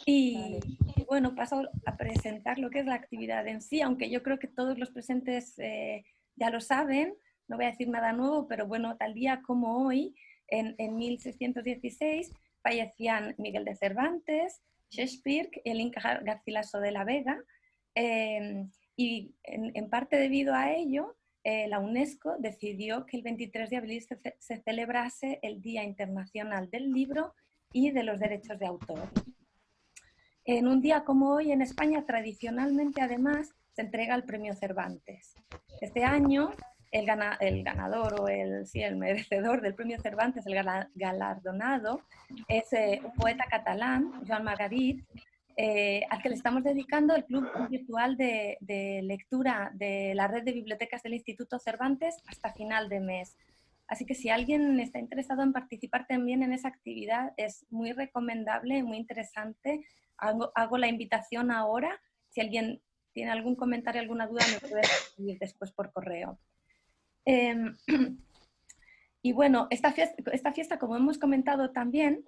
Y, y bueno, paso a presentar lo que es la actividad en sí, aunque yo creo que todos los presentes ya lo saben, no voy a decir nada nuevo, pero bueno, tal día como hoy, en 1616, fallecían Miguel de Cervantes, Shakespeare, el Inca Garcilaso de la Vega, y en parte debido a ello, la UNESCO decidió que el 23 de abril se celebrase el Día Internacional del Libro y de los Derechos de Autor. En un día como hoy en España, tradicionalmente además, se entrega el premio Cervantes. Este año, el ganador o el merecedor del premio Cervantes, el galardonado, es un poeta catalán, Joan Margarit, al que le estamos dedicando el club virtual de lectura de la red de bibliotecas del Instituto Cervantes hasta final de mes. Así que si alguien está interesado en participar también en esa actividad, es muy recomendable, muy interesante. Hago la invitación ahora. Si alguien tiene algún comentario, alguna duda, me puede escribir después por correo. Y bueno, esta fiesta, como hemos comentado también,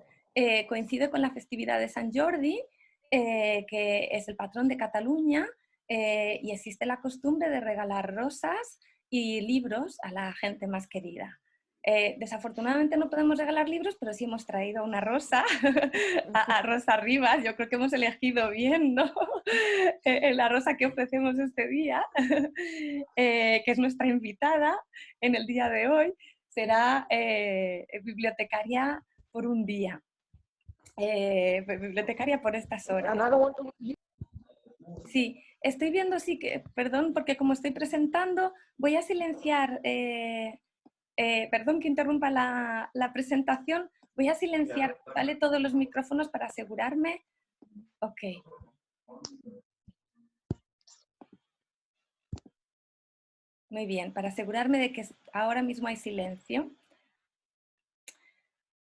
coincide con la festividad de Sant Jordi, que es el patrón de Cataluña, y existe la costumbre de regalar rosas y libros a la gente más querida. Desafortunadamente no podemos regalar libros, pero sí hemos traído una rosa a Rosa Rivas. Yo creo que hemos elegido bien, ¿no? La rosa que ofrecemos este día, que es nuestra invitada en el día de hoy, será bibliotecaria por un día, bibliotecaria por estas horas. Sí, estoy viendo, sí que, perdón, porque como estoy presentando, voy a silenciar, perdón que interrumpa la presentación, voy a silenciar, ¿vale? Todos los micrófonos para asegurarme. Ok. Muy bien, para asegurarme de que ahora mismo hay silencio.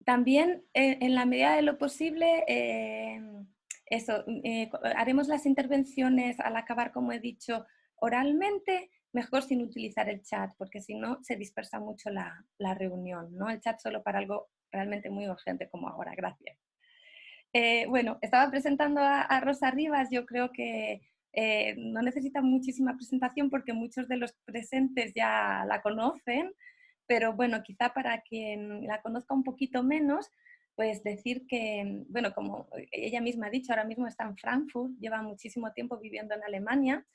También, en la medida de lo posible, haremos las intervenciones al acabar, como he dicho, oralmente, mejor sin utilizar el chat, porque si no se dispersa mucho la reunión, ¿no? El chat solo para algo realmente muy urgente como ahora. Gracias. Bueno, estaba presentando a Rosa Rivas. Yo creo que no necesita muchísima presentación porque muchos de los presentes ya la conocen, pero bueno, quizá para quien la conozca un poquito menos, pues decir que, bueno, como ella misma ha dicho, ahora mismo está en Frankfurt, lleva muchísimo tiempo viviendo en Alemania.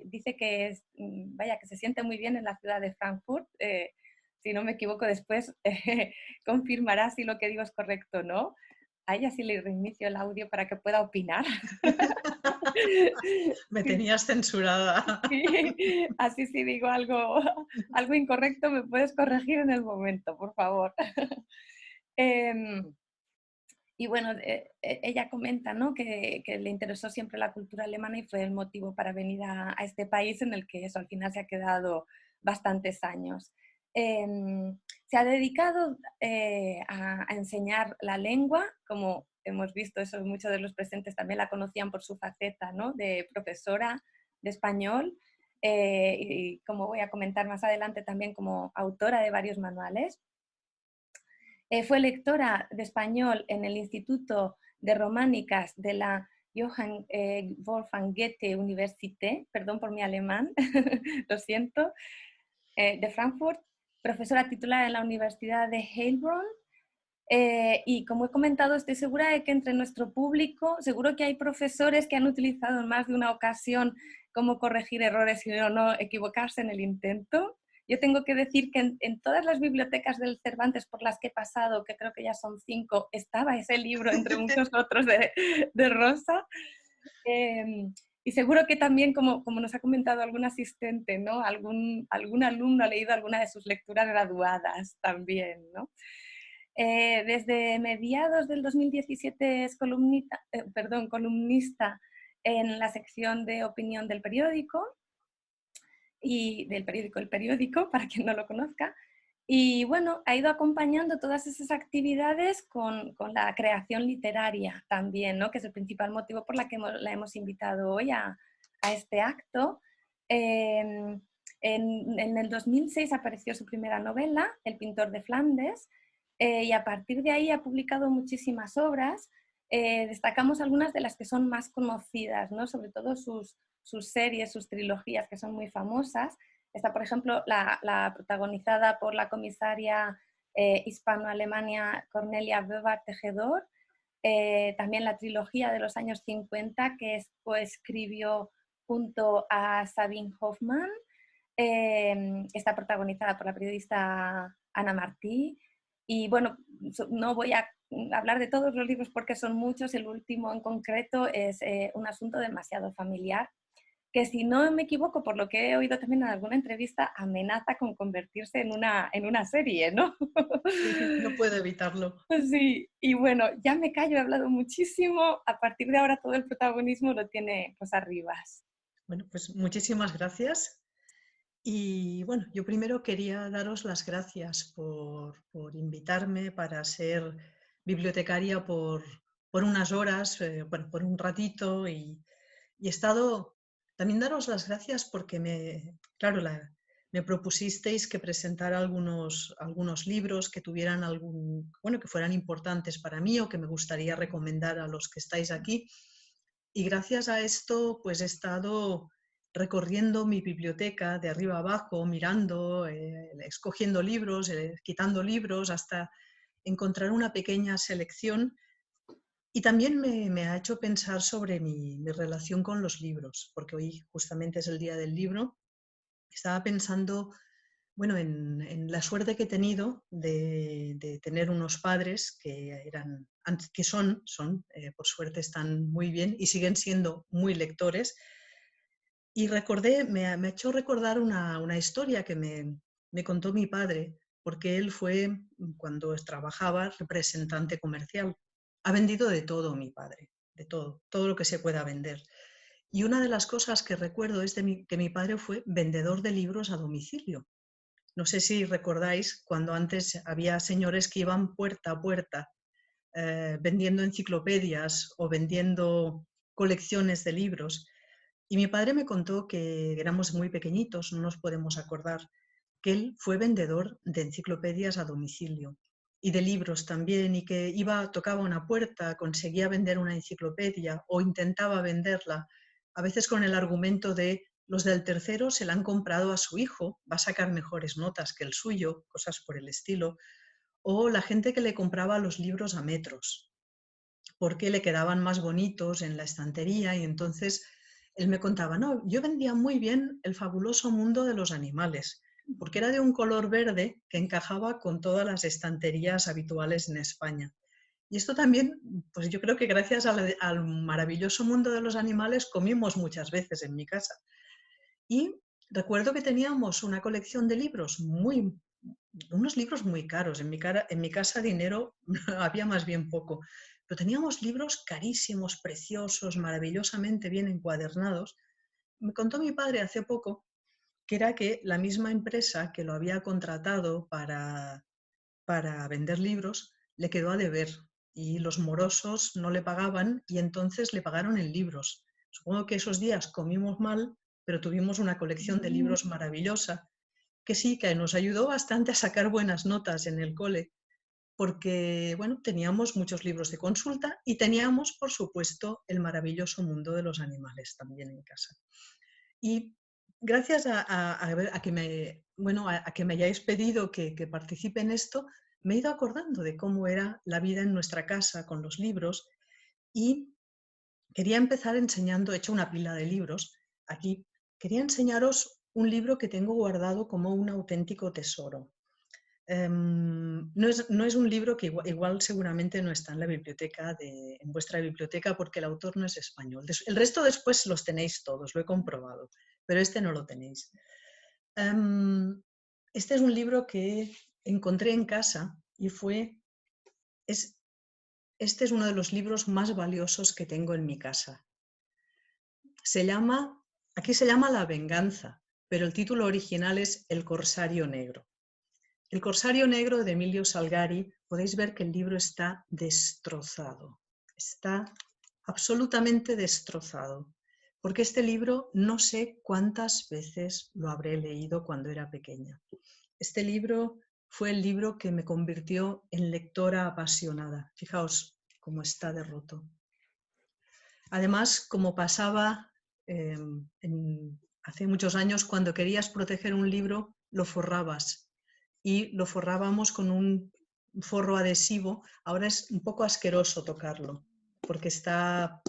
Dice que vaya, que se siente muy bien en la ciudad de Frankfurt. Si no me equivoco, después confirmará si lo que digo es correcto o no. A ella sí le reinicio el audio para que pueda opinar. Me Sí, tenías censurada. sí. Así si digo algo incorrecto, me puedes corregir en el momento, por favor. Y bueno, ella comenta, ¿no?, que le interesó siempre la cultura alemana y fue el motivo para venir a este país en el que eso al final se ha quedado bastantes años. Se ha dedicado a enseñar la lengua, como hemos visto, eso muchos de los presentes también la conocían por su faceta, ¿no?, de profesora de español, y como voy a comentar más adelante también como autora de varios manuales. Fue lectora de español en el Instituto de Románicas de la Johann Wolfgang Goethe Universität, perdón por mi alemán, lo siento, de Frankfurt, profesora titular en la Universidad de Heilbronn. Y como he comentado, estoy segura de que entre nuestro público, seguro que hay profesores que han utilizado en más de una ocasión cómo corregir errores y no equivocarse en el intento. Yo tengo que decir que en todas las bibliotecas del Cervantes por las que he pasado, que creo que ya son 5, estaba ese libro entre muchos otros de Rosa. Y seguro que también, como nos ha comentado algún asistente, ¿no?, algún alumno ha leído alguna de sus lecturas graduadas también, ¿no? Desde mediados del 2017 es columnista en la sección de opinión del periódico, y del periódico El Periódico, para quien no lo conozca. Y bueno, ha ido acompañando todas esas actividades con la creación literaria también, ¿no?, que es el principal motivo por la que la hemos invitado hoy a este acto. En el 2006 apareció su primera novela, El pintor de Flandes, y a partir de ahí ha publicado muchísimas obras. destacamos algunas de las que son más conocidas, ¿no? Sobre todo sus series, sus trilogías, que son muy famosas. Está, por ejemplo, la protagonizada por la comisaria hispano-alemania Cornelia Weber Tejedor, también la trilogía de los años 50 que coescribió junto a Sabine Hoffman, está protagonizada por la periodista Ana Martí. Y bueno, no voy a hablar de todos los libros porque son muchos. El último en concreto es Un asunto demasiado familiar, que si no me equivoco, por lo que he oído también en alguna entrevista, amenaza con convertirse en una serie, ¿no? Sí, no puedo evitarlo. Sí, y bueno, ya me callo, he hablado muchísimo. A partir de ahora todo el protagonismo lo tiene pues Arribas. Bueno, pues muchísimas gracias. Y bueno, yo primero quería daros las gracias por invitarme para ser bibliotecaria por unas horas, bueno, por un ratito y he estado, también daros las gracias porque claro, me propusisteis que presentara algunos libros que tuvieran bueno, que fueran importantes para mí o que me gustaría recomendar a los que estáis aquí. Y gracias a esto, pues he estado recorriendo mi biblioteca de arriba a abajo, mirando, escogiendo libros, quitando libros, hasta encontrar una pequeña selección. Y también me ha hecho pensar sobre mi relación con los libros, porque hoy justamente es el Día del Libro. Estaba pensando, bueno, en la suerte que he tenido de tener unos padres que por suerte están muy bien y siguen siendo muy lectores. Y me ha hecho recordar una historia que me contó mi padre, porque él fue, cuando trabajaba, representante comercial. Ha vendido de todo mi padre, de todo lo que se pueda vender. Y una de las cosas que recuerdo es que mi padre fue vendedor de libros a domicilio. No sé si recordáis cuando antes había señores que iban puerta a puerta vendiendo enciclopedias o vendiendo colecciones de libros. Y mi padre me contó que éramos muy pequeñitos, no nos podemos acordar, que él fue vendedor de enciclopedias a domicilio y de libros también, y que tocaba una puerta, conseguía vender una enciclopedia o intentaba venderla, a veces con el argumento de los del tercero se la han comprado a su hijo, va a sacar mejores notas que el suyo, cosas por el estilo, o la gente que le compraba los libros a metros, porque le quedaban más bonitos en la estantería y entonces él me contaba, no, yo vendía muy bien El fabuloso mundo de los animales, porque era de un color verde que encajaba con todas las estanterías habituales en España. Y esto también, pues yo creo que gracias al maravilloso mundo de los animales comimos muchas veces en mi casa. Y recuerdo que teníamos una colección de libros unos libros muy caros. En mi casa dinero había más bien poco, pero teníamos libros carísimos, preciosos, maravillosamente bien encuadernados. Me contó mi padre hace poco que era que la misma empresa que lo había contratado para vender libros le quedó a deber y los morosos no le pagaban y entonces le pagaron en libros. Supongo que esos días comimos mal, pero tuvimos una colección de libros maravillosa que sí, que nos ayudó bastante a sacar buenas notas en el cole, porque bueno, teníamos muchos libros de consulta y teníamos, por supuesto, El maravilloso mundo de los animales también en casa. Y gracias a que a que me hayáis pedido que participe en esto, me he ido acordando de cómo era la vida en nuestra casa con los libros y quería empezar enseñando, he hecho una pila de libros aquí, quería enseñaros un libro que tengo guardado como un auténtico tesoro. No es un libro que igual seguramente no está en la biblioteca, en vuestra biblioteca, porque el autor no es español. El resto después los tenéis todos, lo he comprobado, pero este no lo tenéis. Este es un libro que encontré en casa y este es uno de los libros más valiosos que tengo en mi casa. Aquí se llama La venganza, pero el título original es El corsario negro. El corsario negro de Emilio Salgari, podéis ver que el libro está destrozado, está absolutamente destrozado, porque este libro no sé cuántas veces lo habré leído cuando era pequeña. Este libro fue el libro que me convirtió en lectora apasionada. Fijaos, como está de roto. Además, como pasaba hace muchos años, cuando querías proteger un libro, lo forrabas. Y lo forrábamos con un forro adhesivo. Ahora es un poco asqueroso tocarlo, porque está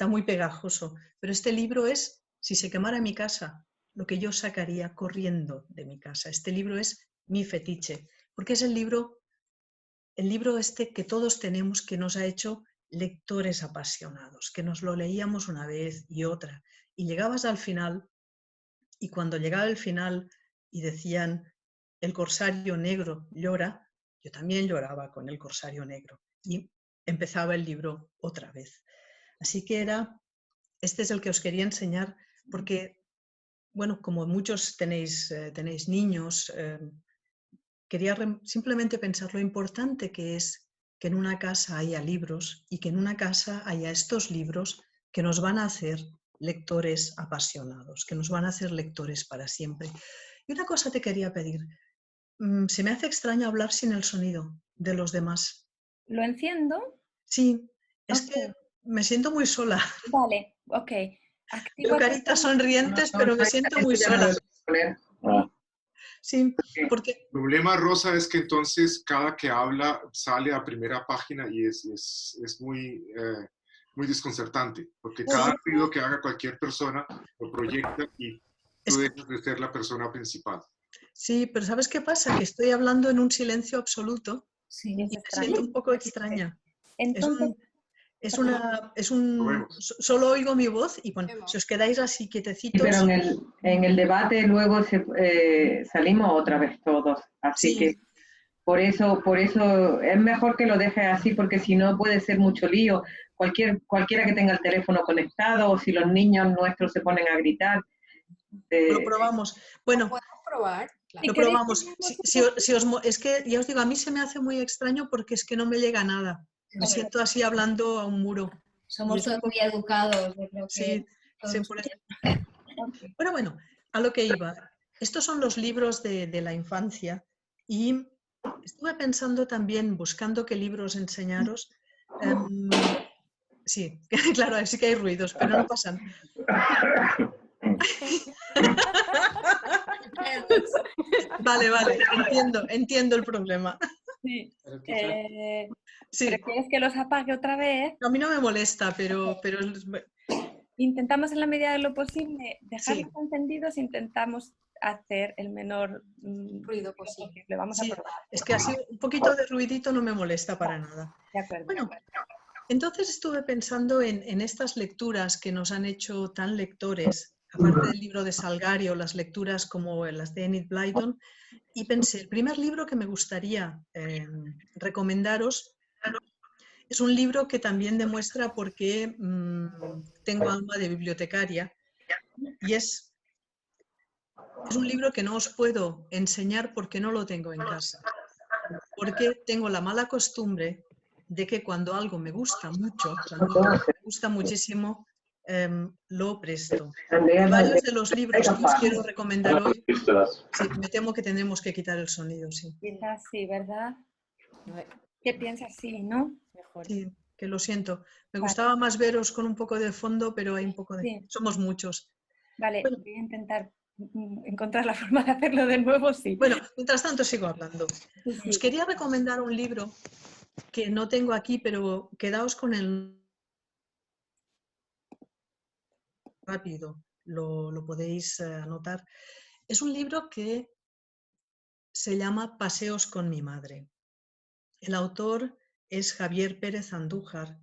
muy pegajoso. Pero este libro es, si se quemara mi casa, lo que yo sacaría corriendo de mi casa. Este libro es mi fetiche, porque es el libro este que todos tenemos, que nos ha hecho lectores apasionados, que nos lo leíamos una vez y otra, y llegabas al final, y cuando llegaba el final y decían el corsario negro llora, yo también lloraba con el corsario negro, y empezaba el libro otra vez. Así que este es el que os quería enseñar, porque, bueno, como muchos tenéis niños, quería simplemente pensar lo importante que es que en una casa haya libros y que en una casa haya estos libros que nos van a hacer lectores apasionados, que nos van a hacer lectores para siempre. Y una cosa te quería pedir. Se me hace extraño hablar sin el sonido de los demás. ¿Lo enciendo? Sí, es Ok, que me siento muy sola. vale, ok. Veo Activo tu caritas cámara. sonrientes, pero me siento muy sola. Sí, porque El problema, Rosa, es que entonces cada que habla sale a primera página y es muy, muy desconcertante, porque cada ruido que haga cualquier persona lo proyecta y tú dejas de ser la persona principal. sí, pero ¿sabes qué pasa? Que estoy hablando en un silencio absoluto Sí, y es me extraño. siento un poco extraña. Entonces, Solo oigo mi voz y bueno, si os quedáis así Sí, quietecitos. pero en el debate luego salimos otra vez todos, así Sí, que por eso es mejor que lo dejes así, porque si no puede ser mucho lío. Cualquiera que tenga el teléfono conectado o si los niños nuestros se ponen a gritar. lo probamos. Bueno, ¿Podemos probar? si lo queréis, probamos. Es que ya os digo, a mí se me hace muy extraño porque es que no me llega nada. Me siento así hablando a un muro. Somos todos muy educados, yo creo que Sí, sí, todos por eso. ok. Bueno, a lo que iba. Estos son los libros de la infancia y estuve pensando también, buscando qué libros enseñaros. Sí, claro, sí que hay ruidos, pero no pasan. Vale, entiendo el problema. Sí. Sí, ¿Prefieres que los apague otra vez? a mí no me molesta, pero Intentamos en la medida de lo posible dejarlos sí, encendidos, intentamos hacer el menor ruido posible. Vamos a sí, probar. es que así un poquito de ruidito no me molesta para nada. De acuerdo. Bueno, entonces estuve pensando en estas lecturas que nos han hecho tan lectores, aparte del libro de Salgario, las lecturas como las de Enid Blyton, y pensé, el primer libro que me gustaría recomendaros es un libro que también demuestra por qué tengo alma de bibliotecaria, y es un libro que no os puedo enseñar porque no lo tengo en casa, porque tengo la mala costumbre de que cuando algo me gusta mucho, cuando algo me gusta muchísimo, lo presto. Y varios de los libros que os quiero recomendar hoy, sí, me temo que tendremos que quitar el sonido, sí. Quizás sí, ¿verdad? ¿Qué piensas? Sí, ¿no? Mejor. Sí, que lo siento. Me Vale. gustaba más veros con un poco de fondo, pero hay un poco de... Sí. Somos muchos. Vale, Bueno. voy a intentar encontrar la forma de hacerlo de nuevo, sí. Bueno, mientras tanto sigo hablando. Sí. Os quería recomendar un libro que no tengo aquí, pero quedaos con el rápido, lo podéis anotar. Es un libro que se llama Paseos con mi madre. El autor es Javier Pérez Andújar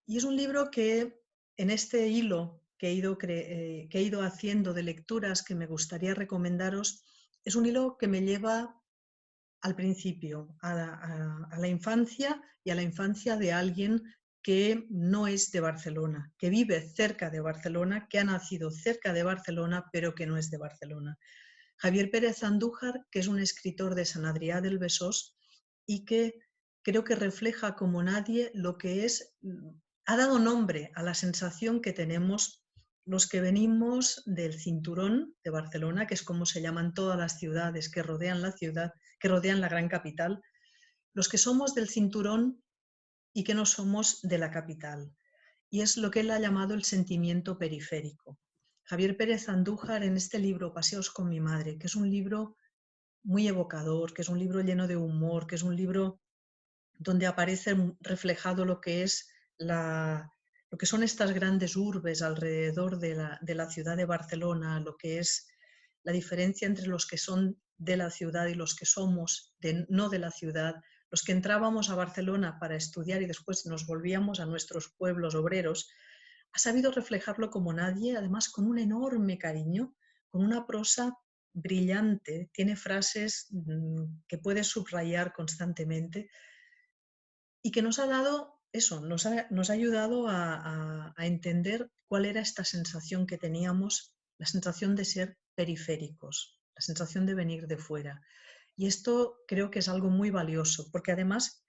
y es un libro que en este hilo que he ido haciendo de lecturas que me gustaría recomendaros, es un hilo que me lleva al principio, a la infancia y a la infancia de alguien que no es de Barcelona, que vive cerca de Barcelona, que ha nacido cerca de Barcelona, pero que no es de Barcelona. Javier Pérez Andújar, que es un escritor de Sant Adrià del Besós y que creo que refleja como nadie lo que es, ha dado nombre a la sensación que tenemos los que venimos del cinturón de Barcelona, que es como se llaman todas las ciudades que rodean la ciudad, que rodean la gran capital. Los que somos del cinturón y que no somos de la capital. Y es lo que él ha llamado el sentimiento periférico. Javier Pérez Andújar, en este libro, Paseos con mi madre, que es un libro muy evocador, que es un libro lleno de humor, que es un libro donde aparece reflejado lo que es lo que son estas grandes urbes alrededor de la ciudad de Barcelona, lo que es la diferencia entre los que son de la ciudad y los que somos no de la ciudad, los que entrábamos a Barcelona para estudiar y después nos volvíamos a nuestros pueblos obreros. Ha sabido reflejarlo como nadie, además con un enorme cariño, con una prosa brillante, tiene frases que puedes subrayar constantemente y que nos ha dado eso, nos ha ayudado a entender cuál era esta sensación que teníamos, la sensación de ser periféricos, la sensación de venir de fuera. Y esto creo que es algo muy valioso, porque además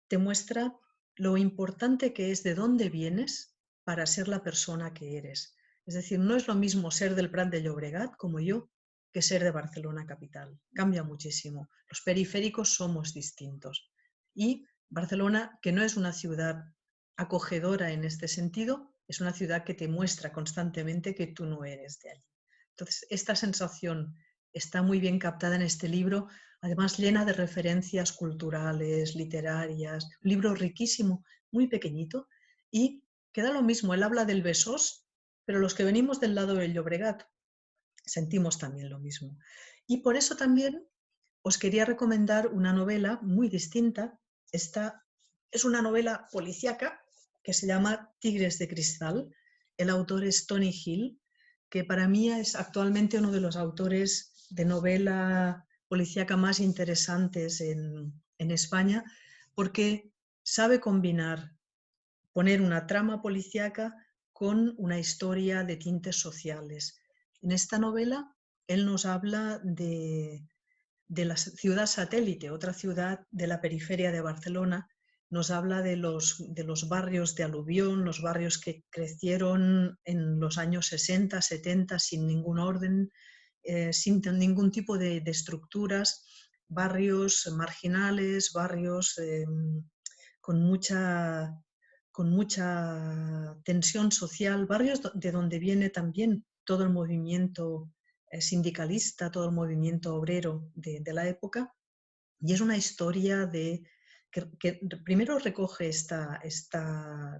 te muestra lo importante que es de dónde vienes para ser la persona que eres. Es decir, no es lo mismo ser del Prat de Llobregat, como yo, que ser de Barcelona capital. Cambia muchísimo. Los periféricos somos distintos. Y Barcelona, que no es una ciudad acogedora en este sentido, es una ciudad que te muestra constantemente que tú no eres de allí. Entonces, esta sensación está muy bien captada en este libro, además llena de referencias culturales, literarias, un libro riquísimo, muy pequeñito, y queda lo mismo, él habla del Besós, pero los que venimos del lado del Llobregat sentimos también lo mismo. Y por eso también os quería recomendar una novela muy distinta. Esta es una novela policíaca que se llama Tigres de Cristal. El autor es Tony Hill, que para mí es actualmente uno de los autores de novela policíaca más interesantes en España, porque sabe combinar, poner una trama policíaca con una historia de tintes sociales. En esta novela él nos habla de la ciudad satélite, otra ciudad de la periferia de Barcelona. Nos habla de los barrios de aluvión, los barrios que crecieron en los años 60, 70 sin ningún orden, sin ningún tipo de estructuras, barrios marginales, barrios con mucha tensión social, barrios de donde viene también todo el movimiento sindicalista, todo el movimiento obrero de la época. Y es una historia que primero recoge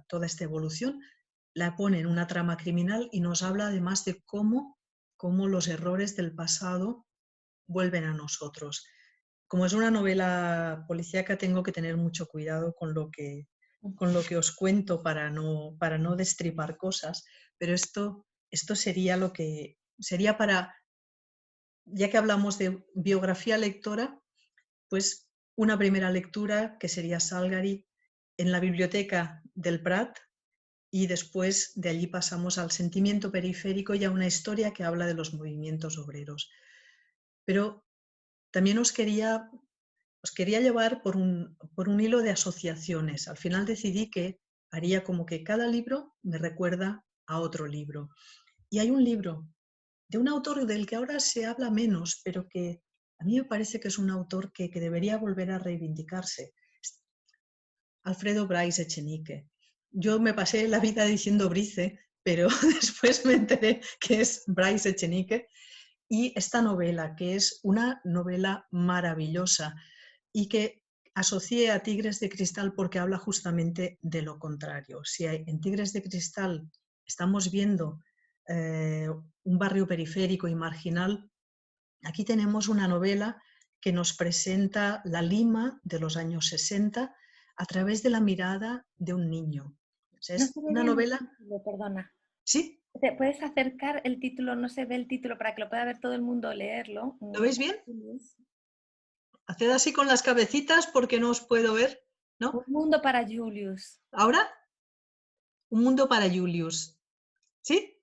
toda esta evolución, la pone en una trama criminal y nos habla además de cómo los errores del pasado vuelven a nosotros. Como es una novela policíaca, tengo que tener mucho cuidado con lo que os cuento para no destripar cosas, pero esto sería lo que sería para, ya que hablamos de biografía lectora, pues una primera lectura que sería Salgari en la biblioteca del Prat, y después de allí pasamos al sentimiento periférico y a una historia que habla de los movimientos obreros. Pero también os quería llevar por un hilo de asociaciones. Al final decidí que haría como que cada libro me recuerda a otro libro. Y hay un libro de un autor del que ahora se habla menos, pero que a mí me parece que es un autor que debería volver a reivindicarse. Alfredo Bryce Echenique. Yo me pasé la vida diciendo Brice, pero después me enteré que es Bryce Echenique. Y esta novela, que es una novela maravillosa y que asocié a Tigres de Cristal porque habla justamente de lo contrario. Si en Tigres de Cristal estamos viendo un barrio periférico y marginal, aquí tenemos una novela que nos presenta la Lima de los años 60 a través de la mirada de un niño. O sea, es una novela... Perdona. ¿Sí? ¿Te puedes acercar el título? No se ve el título para que lo pueda ver todo el mundo, leerlo. ¿Lo veis bien? Haced así con las cabecitas porque no os puedo ver, ¿no? Un mundo para Julius. ¿Ahora? Un mundo para Julius. ¿Sí?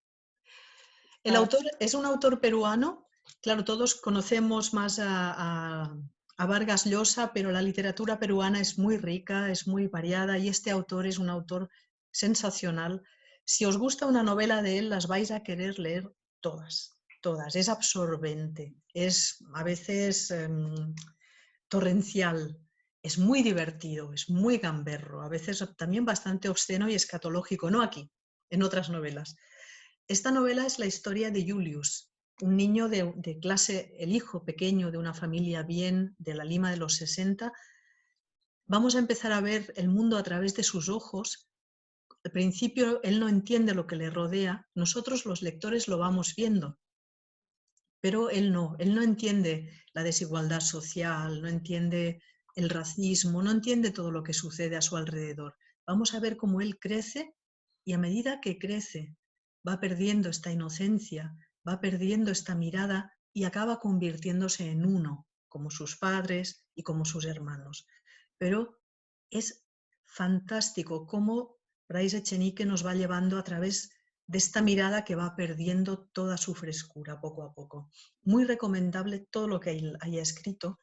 El autor es un autor peruano. Claro, todos conocemos más a Vargas Llosa, pero la literatura peruana es muy rica, es muy variada y este autor es un autor sensacional. Si os gusta una novela de él, las vais a querer leer todas, todas. Es absorbente, es a veces torrencial es muy divertido, es muy gamberro, a veces también bastante obsceno y escatológico, no aquí, en otras novelas. Esta novela es la historia de Julius, un niño de clase, el hijo pequeño de una familia bien de la Lima de los 60. Vamos a empezar a ver el mundo a través de sus ojos. Al principio él no entiende lo que le rodea, nosotros los lectores lo vamos viendo, pero él no entiende la desigualdad social, no entiende el racismo, no entiende todo lo que sucede a su alrededor. Vamos a ver cómo él crece y a medida que crece va perdiendo esta inocencia, va perdiendo esta mirada y acaba convirtiéndose en uno, como sus padres y como sus hermanos. Pero es fantástico cómo Bryce Echenique nos va llevando a través de esta mirada que va perdiendo toda su frescura poco a poco. Muy recomendable todo lo que él haya escrito.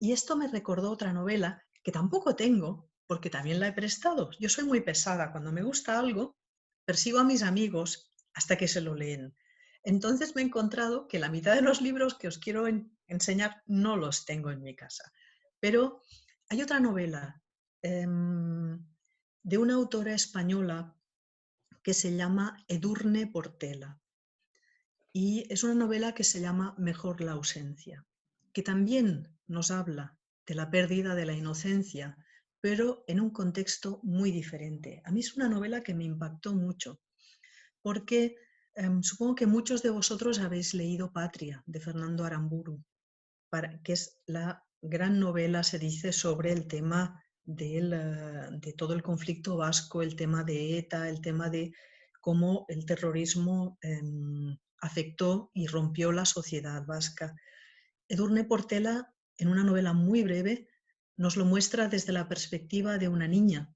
Y esto me recordó otra novela que tampoco tengo, porque también la he prestado. Yo soy muy pesada. Cuando me gusta algo, persigo a mis amigos hasta que se lo leen. Entonces me he encontrado que la mitad de los libros que os quiero enseñar no los tengo en mi casa. Pero hay otra novela de una autora española que se llama Edurne Portela. Y es una novela que se llama Mejor la ausencia, que también nos habla de la pérdida de la inocencia, pero en un contexto muy diferente. A mí es una novela que me impactó mucho, porque supongo que muchos de vosotros habéis leído Patria, de Fernando Aramburu, que es la gran novela, se dice, sobre el tema de todo el conflicto vasco, el tema de ETA, el tema de cómo el terrorismo afectó y rompió la sociedad vasca. Edurne Portela, en una novela muy breve, nos lo muestra desde la perspectiva de una niña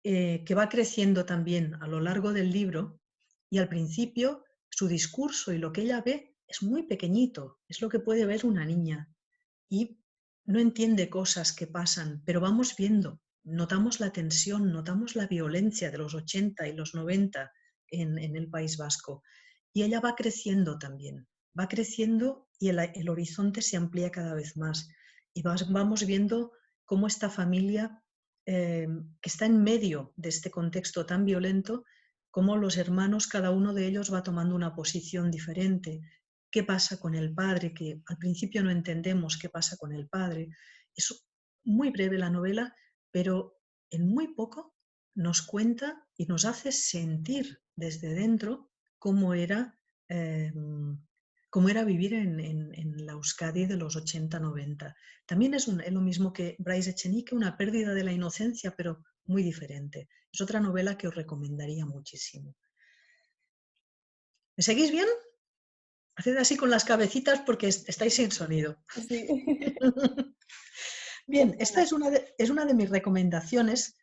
que va creciendo también a lo largo del libro, y al principio su discurso y lo que ella ve es muy pequeñito, es lo que puede ver una niña, y no entiende cosas que pasan, pero vamos viendo, notamos la tensión, notamos la violencia de los 80 y los 90 en el País Vasco. Y ella va creciendo también, va creciendo y el horizonte se amplía cada vez más. Y vamos viendo cómo esta familia que está en medio de este contexto tan violento, cómo los hermanos, cada uno de ellos va tomando una posición diferente. ¿Qué pasa con el padre? Que al principio no entendemos qué pasa con el padre. Es muy breve la novela, pero en muy poco nos cuenta y nos hace sentir desde dentro cómo era vivir en la Euskadi de los 80-90. También es lo mismo que Bryce Echenique, una pérdida de la inocencia, pero muy diferente. Es otra novela que os recomendaría muchísimo. ¿Me seguís bien? Haced así con las cabecitas porque estáis sin sonido. Sí. Bien, esta es una de mis recomendaciones.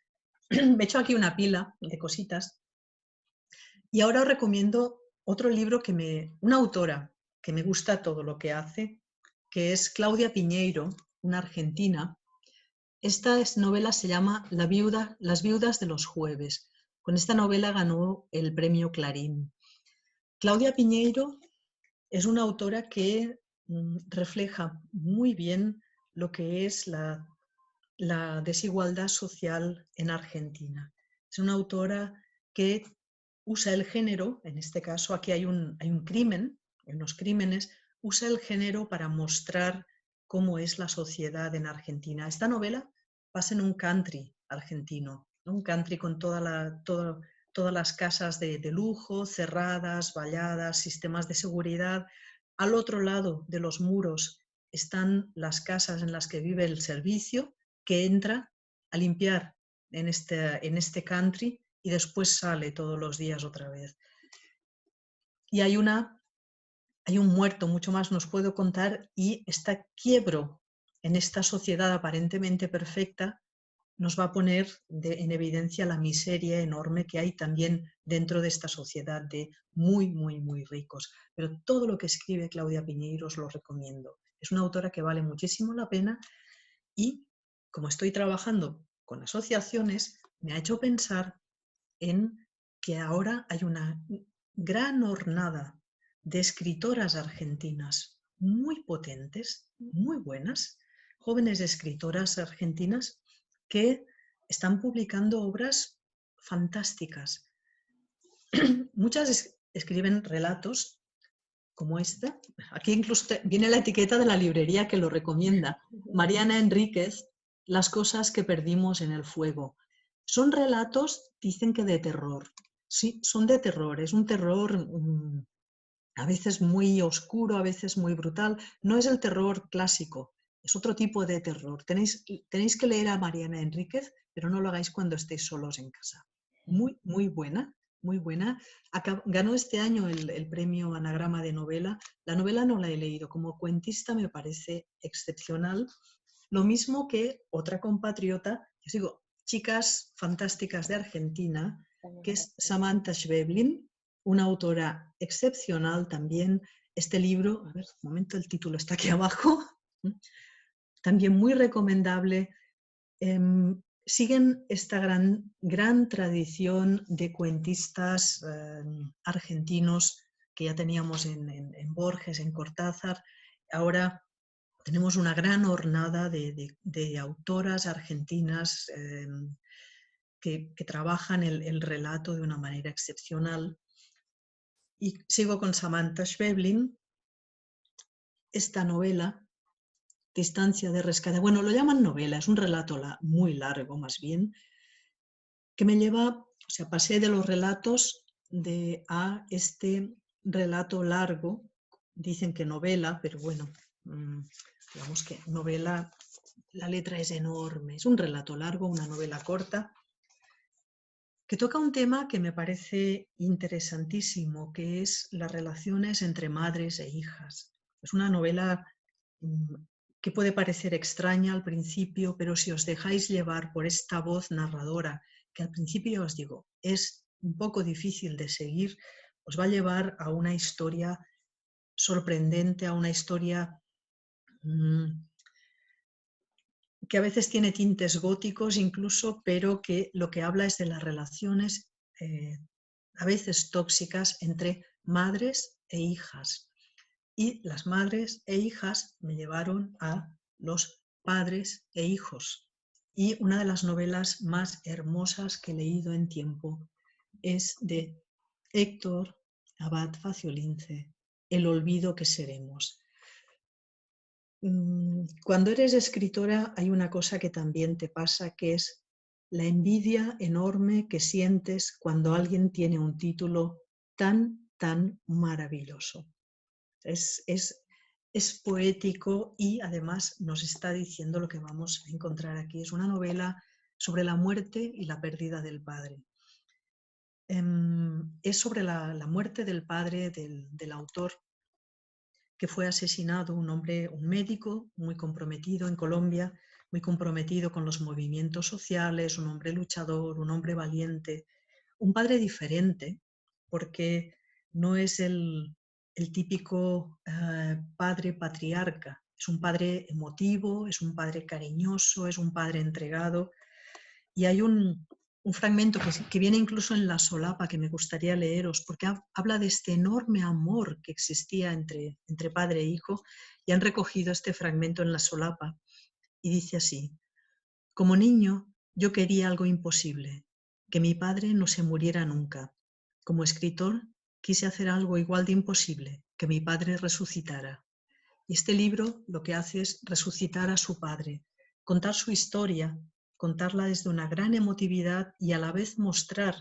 Me he hecho aquí una pila de cositas. Y ahora os recomiendo otro libro una autora que me gusta todo lo que hace, que es Claudia Piñeiro, una argentina. Esta novela se llama Las viudas de los jueves. Con esta novela ganó el premio Clarín. Claudia Piñeiro es una autora que refleja muy bien lo que es la desigualdad social en Argentina. Es una autora que usa el género, en este caso aquí hay un crimen, hay unos crímenes, usa el género para mostrar cómo es la sociedad en Argentina. Esta novela pasa en un country argentino, ¿no? Un country con todas las casas de lujo, cerradas, valladas, sistemas de seguridad. Al otro lado de los muros están las casas en las que vive el servicio, que entra a limpiar en este country y después sale todos los días otra vez. Y hay un muerto, mucho más nos puedo contar, y este quiebro en esta sociedad aparentemente perfecta nos va a poner en evidencia la miseria enorme que hay también dentro de esta sociedad de muy, muy, muy ricos. Pero todo lo que escribe Claudia Piñeiro os lo recomiendo. Es una autora que vale muchísimo la pena y, como estoy trabajando con asociaciones, me ha hecho pensar en que ahora hay una gran hornada de escritoras argentinas muy potentes, muy buenas, jóvenes escritoras argentinas que están publicando obras fantásticas. Muchas escriben relatos como este. Aquí incluso viene la etiqueta de la librería que lo recomienda. Mariana Enríquez, Las cosas que perdimos en el fuego. Son relatos, dicen que de terror. Sí, son de terror. Es un terror a veces muy oscuro, a veces muy brutal. No es el terror clásico, es otro tipo de terror. Tenéis que leer a Mariana Enríquez, pero no lo hagáis cuando estéis solos en casa. Muy, muy buena, muy buena. Ganó este año el premio Anagrama de novela. La novela no la he leído, como cuentista me parece excepcional. Lo mismo que otra compatriota, yo digo, chicas fantásticas de Argentina, que es Samantha Schweblin, una autora excepcional también. Este libro, a ver, un momento, el título está aquí abajo, también muy recomendable. Siguen esta gran tradición de cuentistas argentinos que ya teníamos en Borges, en Cortázar. Ahora tenemos una gran hornada de autoras argentinas que trabajan el relato de una manera excepcional. Y sigo con Samantha Schweblin, esta novela, Distancia de rescate. Bueno, lo llaman novela, es un relato muy largo más bien, que me lleva, o sea, pasé de los relatos a este relato largo. Dicen que novela, pero bueno, digamos que novela, la letra es enorme, es un relato largo, una novela corta, que toca un tema que me parece interesantísimo, que es las relaciones entre madres e hijas. Es una novela que puede parecer extraña al principio, pero si os dejáis llevar por esta voz narradora, que al principio os digo, es un poco difícil de seguir, os va a llevar a una historia sorprendente, a una historia que a veces tiene tintes góticos incluso, pero que lo que habla es de las relaciones a veces tóxicas entre madres e hijas. Y las madres e hijas me llevaron a los padres e hijos. Y una de las novelas más hermosas que he leído en tiempo es de Héctor Abad Faciolince, El olvido que seremos. Cuando eres escritora hay una cosa que también te pasa, que es la envidia enorme que sientes cuando alguien tiene un título tan maravilloso. Es poético y además nos está diciendo lo que vamos a encontrar aquí. Es una novela sobre la muerte y la pérdida del padre. Es sobre la muerte del padre del autor, que fue asesinado, un médico muy comprometido en Colombia, muy comprometido con los movimientos sociales, un hombre luchador, un hombre valiente, un padre diferente, porque no es el típico padre patriarca, es un padre emotivo, es un padre cariñoso, es un padre entregado. Y hay un fragmento que viene incluso en la solapa que me gustaría leeros, porque habla de este enorme amor que existía entre padre e hijo, y han recogido este fragmento en la solapa, y dice así: como niño yo quería algo imposible, que mi padre no se muriera nunca. Como escritor quise hacer algo igual de imposible, que mi padre resucitara. Y este libro lo que hace es resucitar a su padre, contar su historia, contarla desde una gran emotividad y a la vez mostrar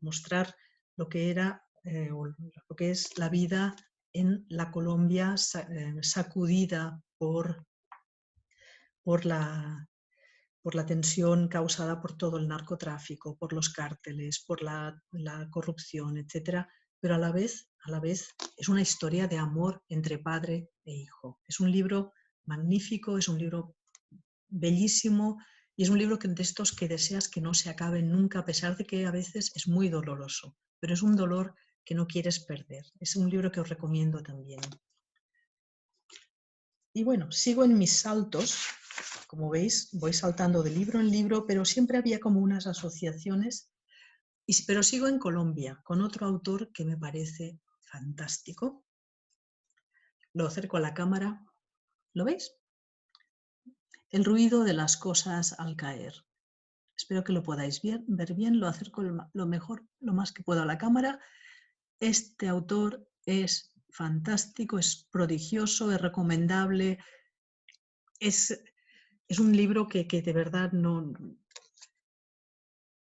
lo que era lo que es la vida en la Colombia sacudida por la tensión causada por todo el narcotráfico, por los cárteles, por la corrupción, etc. Pero a la vez es una historia de amor entre padre e hijo. Es un libro magnífico, es un libro bellísimo y es un libro de estos que deseas que no se acabe nunca, a pesar de que a veces es muy doloroso, pero es un dolor que no quieres perder. Es un libro que os recomiendo también. Y bueno, sigo en mis saltos. Como veis, voy saltando de libro en libro, pero siempre había como unas asociaciones. Pero sigo en Colombia, con otro autor que me parece fantástico. Lo acerco a la cámara. ¿Lo veis? El ruido de las cosas al caer. Espero que lo podáis ver bien, lo acerco lo mejor, lo más que puedo a la cámara. Este autor es fantástico, es prodigioso, es recomendable. Es un libro que de verdad no...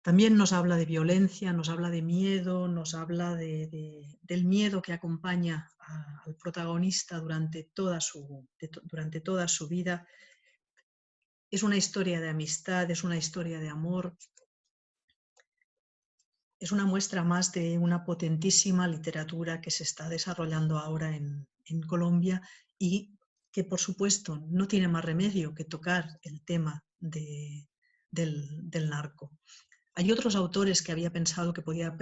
También nos habla de violencia, nos habla de miedo, nos habla del miedo que acompaña al protagonista durante toda su vida. Es una historia de amistad, es una historia de amor. Es una muestra más de una potentísima literatura que se está desarrollando ahora en Colombia y que, por supuesto, no tiene más remedio que tocar el tema del narco. Hay otros autores que había pensado que podía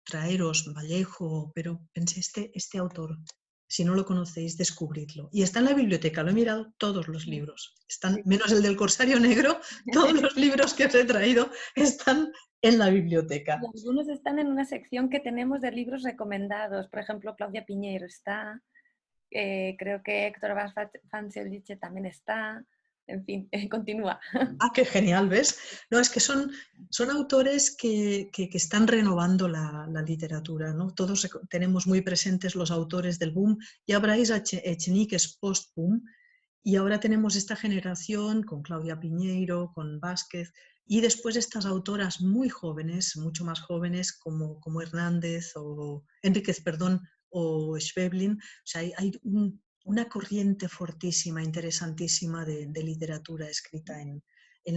traeros, Vallejo, pero pensé, este autor, si no lo conocéis, descubridlo. Y está en la biblioteca, lo he mirado, todos los libros. Están, menos el del Corsario Negro, todos los libros que os he traído están en la biblioteca. Y algunos están en una sección que tenemos de libros recomendados. Por ejemplo, Claudia Piñeiro está, creo que Héctor Fanciuliche también está. En fin, continúa. Ah, qué genial, ¿ves? No, es que son autores que están renovando la literatura, ¿no? Todos tenemos muy presentes los autores del boom. Ya Brais Echenique es post-boom y ahora tenemos esta generación con Claudia Piñeiro, con Vázquez y después estas autoras muy jóvenes, mucho más jóvenes como Hernández o Enríquez, perdón, o Schweblin. O sea, hay una corriente fortísima, interesantísima de literatura escrita en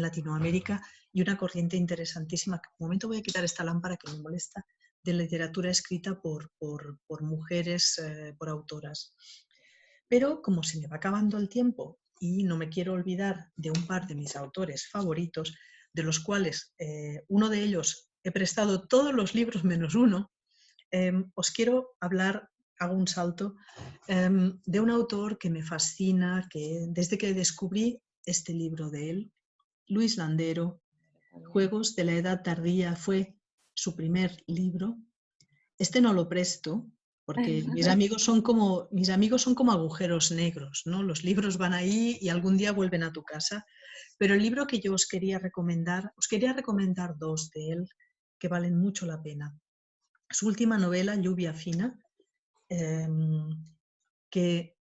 Latinoamérica y una corriente interesantísima, que un momento voy a quitar esta lámpara que me molesta, de literatura escrita por mujeres, por autoras. Pero como se me va acabando el tiempo y no me quiero olvidar de un par de mis autores favoritos, de los cuales uno de ellos he prestado todos los libros menos uno, os quiero hablar, hago un salto, de un autor que me fascina, que desde que descubrí este libro de él, Luis Landero, Juegos de la Edad Tardía, fue su primer libro. Este no lo presto porque mis amigos son como agujeros negros, ¿no? Los libros van ahí y algún día vuelven a tu casa. Pero el libro que yo os quería recomendar dos de él que valen mucho la pena. Su última novela, Lluvia Fina, que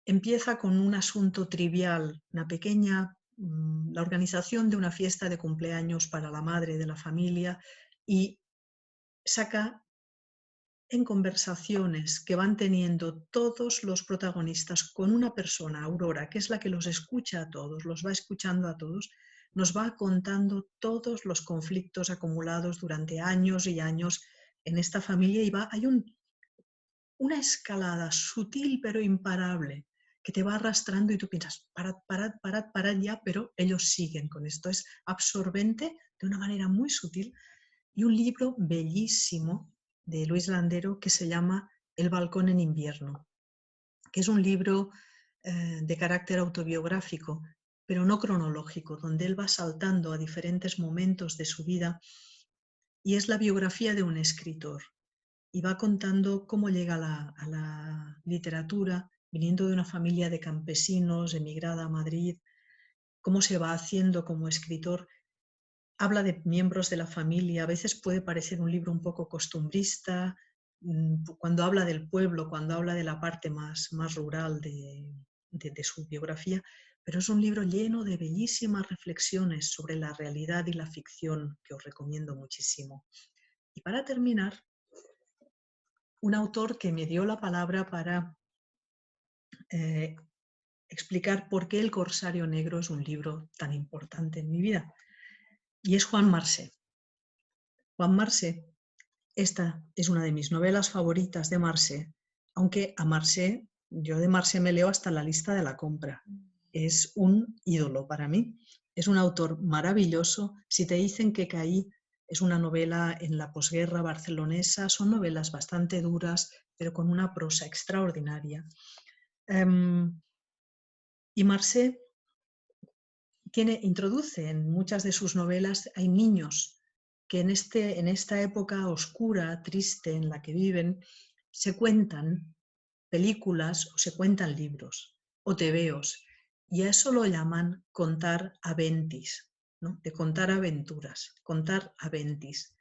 empieza con un asunto trivial, la organización de una fiesta de cumpleaños para la madre de la familia, y saca en conversaciones que van teniendo todos los protagonistas con una persona, Aurora, que es la que los escucha a todos, los va escuchando a todos, nos va contando todos los conflictos acumulados durante años y años en esta familia, y hay una escalada sutil pero imparable que te va arrastrando y tú piensas, parad ya, pero ellos siguen con esto. Es absorbente de una manera muy sutil. Y un libro bellísimo de Luis Landero que se llama El balcón en invierno, que es un libro de carácter autobiográfico, pero no cronológico, donde él va saltando a diferentes momentos de su vida y es la biografía de un escritor. Y va contando cómo llega a la literatura, viniendo de una familia de campesinos, emigrada a Madrid, cómo se va haciendo como escritor. Habla de miembros de la familia, a veces puede parecer un libro un poco costumbrista, cuando habla del pueblo, cuando habla de la parte más rural de su biografía, pero es un libro lleno de bellísimas reflexiones sobre la realidad y la ficción que os recomiendo muchísimo. Y para terminar, un autor que me dio la palabra para explicar por qué El Corsario Negro es un libro tan importante en mi vida. Y es Juan Marsé. Juan Marsé, esta es una de mis novelas favoritas de Marsé, aunque a Marsé, yo de Marsé me leo hasta la lista de la compra. Es un ídolo para mí. Es un autor maravilloso. Si te dicen que Caí es una novela en la posguerra barcelonesa, son novelas bastante duras, pero con una prosa extraordinaria. Y Marsé introduce en muchas de sus novelas, hay niños que en esta época oscura, triste en la que viven, se cuentan películas o se cuentan libros o tebeos. y a eso lo llaman contar aventis, ¿no? De contar aventuras, contar aventis.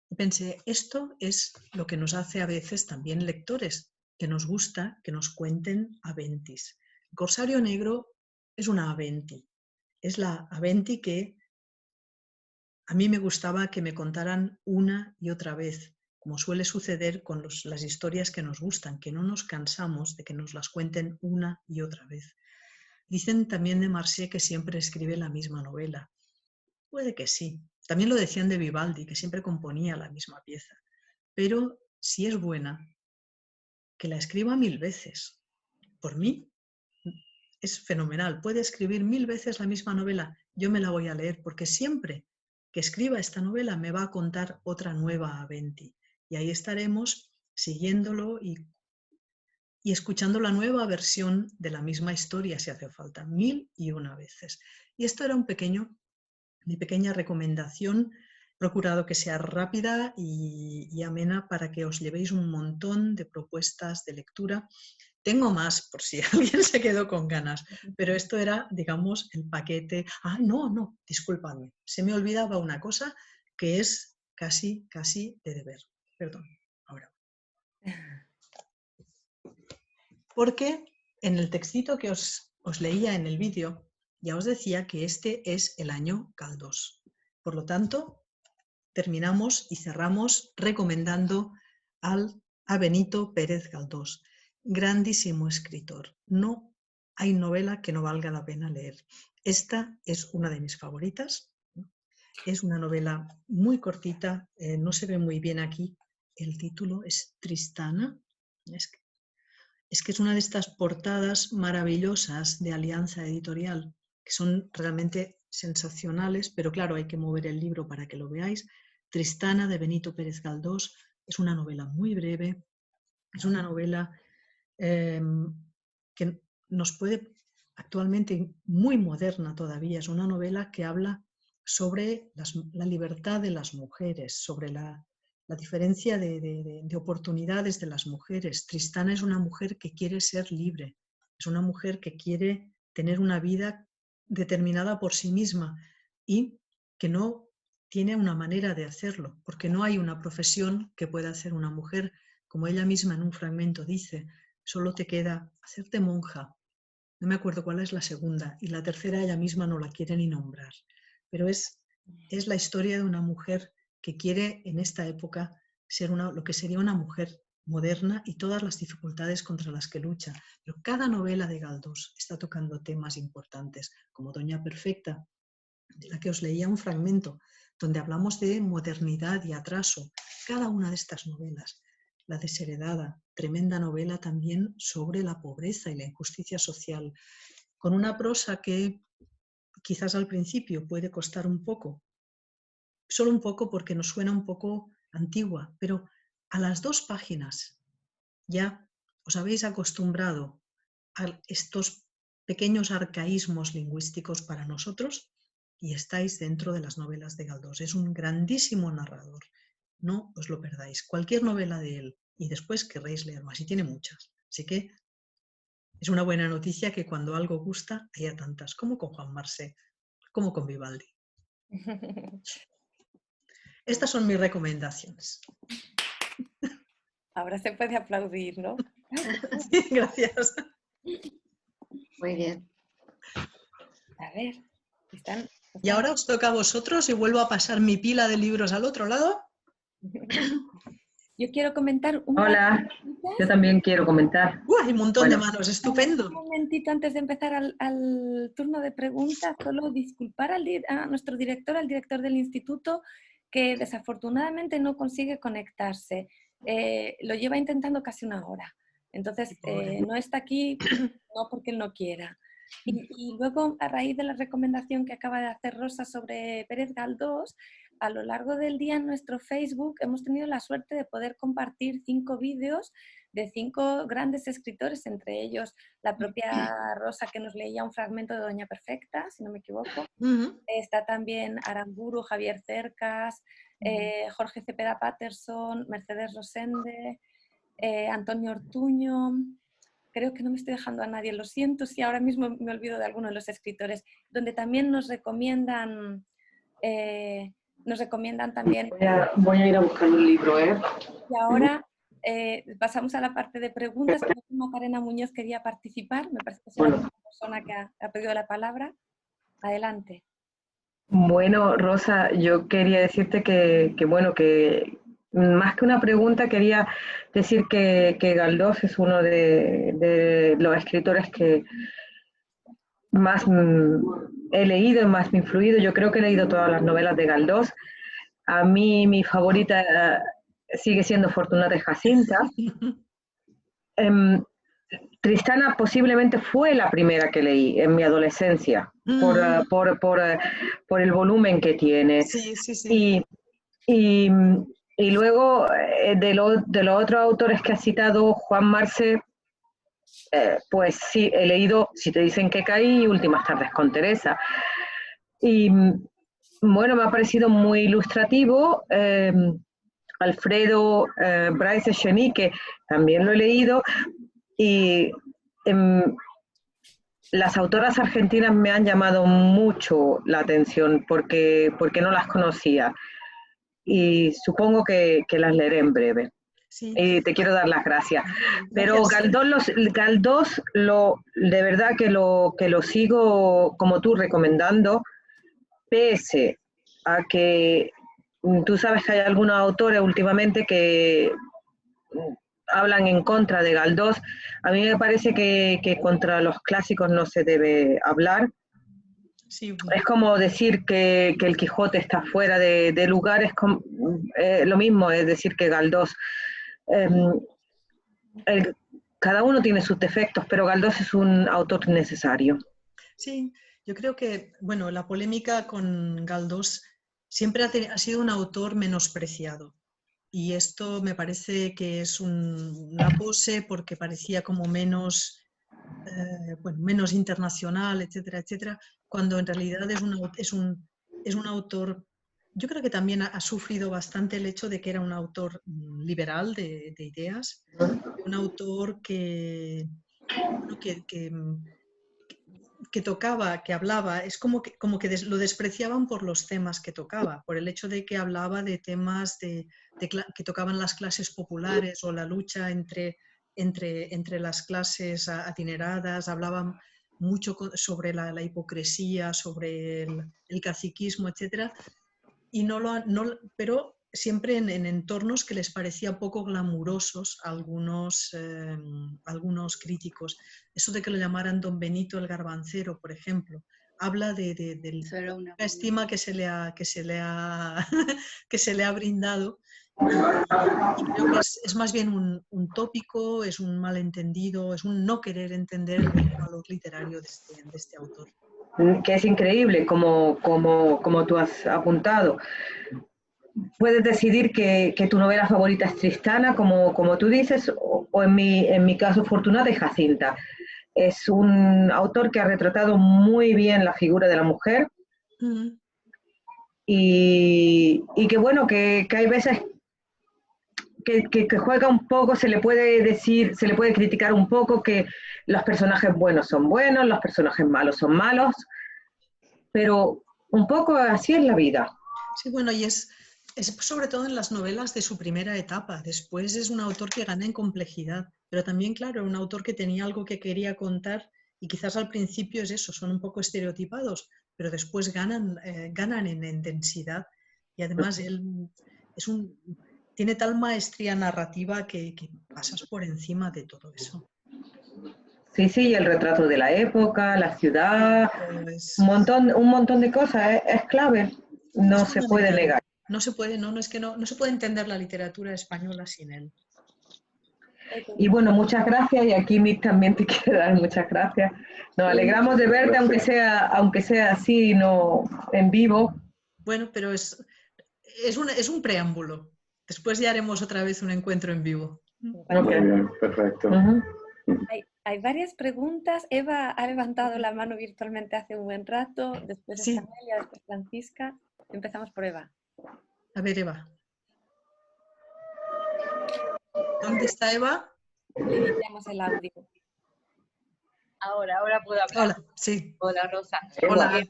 Y pensé, esto es lo que nos hace a veces también lectores, que nos gusta que nos cuenten aventis. El Corsario Negro es una aventi, es la aventi que a mí me gustaba que me contaran una y otra vez, como suele suceder con las historias que nos gustan, que no nos cansamos de que nos las cuenten una y otra vez. Dicen también de Marcié que siempre escribe la misma novela. Puede que sí. También lo decían de Vivaldi, que siempre componía la misma pieza. Pero si es buena, que la escriba 1000 veces. Por mí es fenomenal. Puede escribir 1000 veces la misma novela. Yo me la voy a leer porque siempre que escriba esta novela me va a contar otra nueva aventi. Y ahí estaremos siguiéndolo y escuchando la nueva versión de la misma historia si hace falta, 1001 veces. Y esto era mi pequeña recomendación. He procurado que sea rápida y amena para que os llevéis un montón de propuestas de lectura. Tengo más por si alguien se quedó con ganas, pero esto era, digamos, el paquete. Ah, no, disculpadme, se me olvidaba una cosa que es casi de deber. Perdón, ahora. Porque en el textito que os leía en el vídeo, ya os decía que este es el año Galdós. Por lo tanto, terminamos y cerramos recomendando a Benito Pérez Galdós, grandísimo escritor. No hay novela que no valga la pena leer. Esta es una de mis favoritas. Es una novela muy cortita, no se ve muy bien aquí. El título es Tristana. Es que es una de estas portadas maravillosas de Alianza Editorial, que son realmente sensacionales, pero claro, hay que mover el libro para que lo veáis. Tristana, de Benito Pérez Galdós, es una novela muy breve, es una novela que nos puede, actualmente muy moderna todavía, es una novela que habla sobre la libertad de las mujeres, sobre la diferencia de oportunidades de las mujeres. Tristana es una mujer que quiere ser libre, es una mujer que quiere tener una vida determinada por sí misma y que no tiene una manera de hacerlo, porque no hay una profesión que pueda hacer una mujer. Como ella misma en un fragmento dice, solo te queda hacerte monja. No me acuerdo cuál es la segunda, y la tercera ella misma no la quiere ni nombrar. Pero es la historia de una mujer que quiere en esta época ser lo que sería una mujer moderna y todas las dificultades contra las que lucha. Pero cada novela de Galdós está tocando temas importantes, como Doña Perfecta, de la que os leía un fragmento, donde hablamos de modernidad y atraso. Cada una de estas novelas, la Desheredada, tremenda novela también sobre la pobreza y la injusticia social, con una prosa que quizás al principio puede costar un poco, solo un poco porque nos suena un poco antigua, pero a las 2 páginas ya os habéis acostumbrado a estos pequeños arcaísmos lingüísticos para nosotros y estáis dentro de las novelas de Galdós. Es un grandísimo narrador, no os lo perdáis. Cualquier novela de él y después querréis leer más, y tiene muchas. Así que es una buena noticia que cuando algo gusta haya tantas, como con Juan Marsé, como con Vivaldi. Estas son mis recomendaciones. Ahora se puede aplaudir, ¿no? Sí, gracias. Muy bien. A ver, están... Y ahora os toca a vosotros y vuelvo a pasar mi pila de libros al otro lado. Yo quiero comentar un Hola, yo también quiero comentar. Hay un montón de manos, estupendo. Un momentito antes de empezar al turno de preguntas, solo disculpar a nuestro director, al director del instituto, que desafortunadamente no consigue conectarse. Lo lleva intentando casi 1 hora. Entonces, no está aquí no porque él no quiera. Y luego, a raíz de la recomendación que acaba de hacer Rosa sobre Pérez Galdós, a lo largo del día en nuestro Facebook hemos tenido la suerte de poder compartir 5 vídeos de 5 grandes escritores, entre ellos la propia Rosa, que nos leía un fragmento de Doña Perfecta, si no me equivoco. Está también Aramburu, Javier Cercas, Jorge Cepeda Patterson, Mercedes Rosende, Antonio Ortuño, creo que no me estoy dejando a nadie, lo siento si ahora mismo me olvido de alguno de los escritores, donde también nos recomiendan también. Voy a ir a buscar un libro, ¿eh? Y ahora pasamos a la parte de preguntas. Creo que Macarena Muñoz quería participar, me parece que es la única persona que ha pedido la palabra. Adelante. Bueno, Rosa, yo quería decirte que más que una pregunta, quería decir que Galdós es uno de los escritores que más he leído y más me ha influido. Yo creo que he leído todas las novelas de Galdós. A mí mi favorita sigue siendo Fortunata y Jacinta. Tristana posiblemente fue la primera que leí en mi adolescencia, por el volumen que tiene. Sí, sí, sí. Y luego, de los otros autores que ha citado, Juan Marce, pues sí, he leído Si te dicen que caí y Últimas tardes con Teresa. Y bueno, me ha parecido muy ilustrativo. Alfredo Bryce Echenique, también lo he leído. Y las autoras argentinas me han llamado mucho la atención porque no las conocía. Y supongo que las leeré en breve. Sí. Y te quiero dar las gracias. Pero Galdós, de verdad que lo sigo como tú recomendando, pese a que tú sabes que hay algunos autores últimamente que hablan en contra de Galdós. A mí me parece que contra los clásicos no se debe hablar. Sí. Es como decir que el Quijote está fuera de lugar, es lo mismo, es decir que Galdós. Cada uno tiene sus defectos, pero Galdós es un autor necesario. Sí, yo creo que, bueno, la polémica con Galdós siempre ha sido un autor menospreciado. Y esto me parece que es una pose porque parecía como menos internacional, etcétera, etcétera, cuando en realidad es un autor, yo creo que también ha sufrido bastante el hecho de que era un autor liberal de ideas, un autor que tocaba, que hablaba, es como que lo despreciaban por los temas que tocaba, por el hecho de que hablaba de temas que tocaban las clases populares o la lucha entre las clases adineradas, hablaba mucho sobre la hipocresía, sobre el caciquismo, etc. Pero siempre en entornos que les parecía poco glamurosos a algunos críticos. Eso de que lo llamaran Don Benito el Garbancero, por ejemplo, habla de la estima que se le ha que se le ha brindado. Y creo que es más bien un tópico, es un malentendido, es un no querer entender el valor literario de este autor. Que es increíble, como tú has apuntado. Puedes decidir que tu novela favorita es Tristana, como tú dices, o en mi caso Fortunata y Jacinta. Es un autor que ha retratado muy bien la figura de la mujer y que bueno, que hay veces que juega un poco, se le puede decir, se le puede criticar un poco que los personajes buenos son buenos, los personajes malos son malos, pero un poco así es la vida. Sí, bueno, y es sobre todo en las novelas de su primera etapa. Después es un autor que gana en complejidad, pero también, claro, un autor que tenía algo que quería contar y quizás al principio es eso, son un poco estereotipados, pero después ganan en densidad y además él tiene tal maestría narrativa que pasas por encima de todo eso. Sí, el retrato de la época, la ciudad, un montón de cosas, es clave, no se puede negar. No se puede, es que no se puede entender la literatura española sin él. Y bueno, muchas gracias, y aquí Mick también te quiere dar muchas gracias. Nos alegramos de verte, aunque sea así, no en vivo. Bueno, pero es un preámbulo. Después ya haremos otra vez un encuentro en vivo. Muy bien, perfecto. Hay varias preguntas. Eva ha levantado la mano virtualmente hace un buen rato, después Sí. Amelia, después Francisca. Empezamos por Eva. A ver, Eva. ¿Dónde está Eva? Le iniciamos el audio. Ahora puedo hablar. Hola, sí. Hola, Rosa. Hola.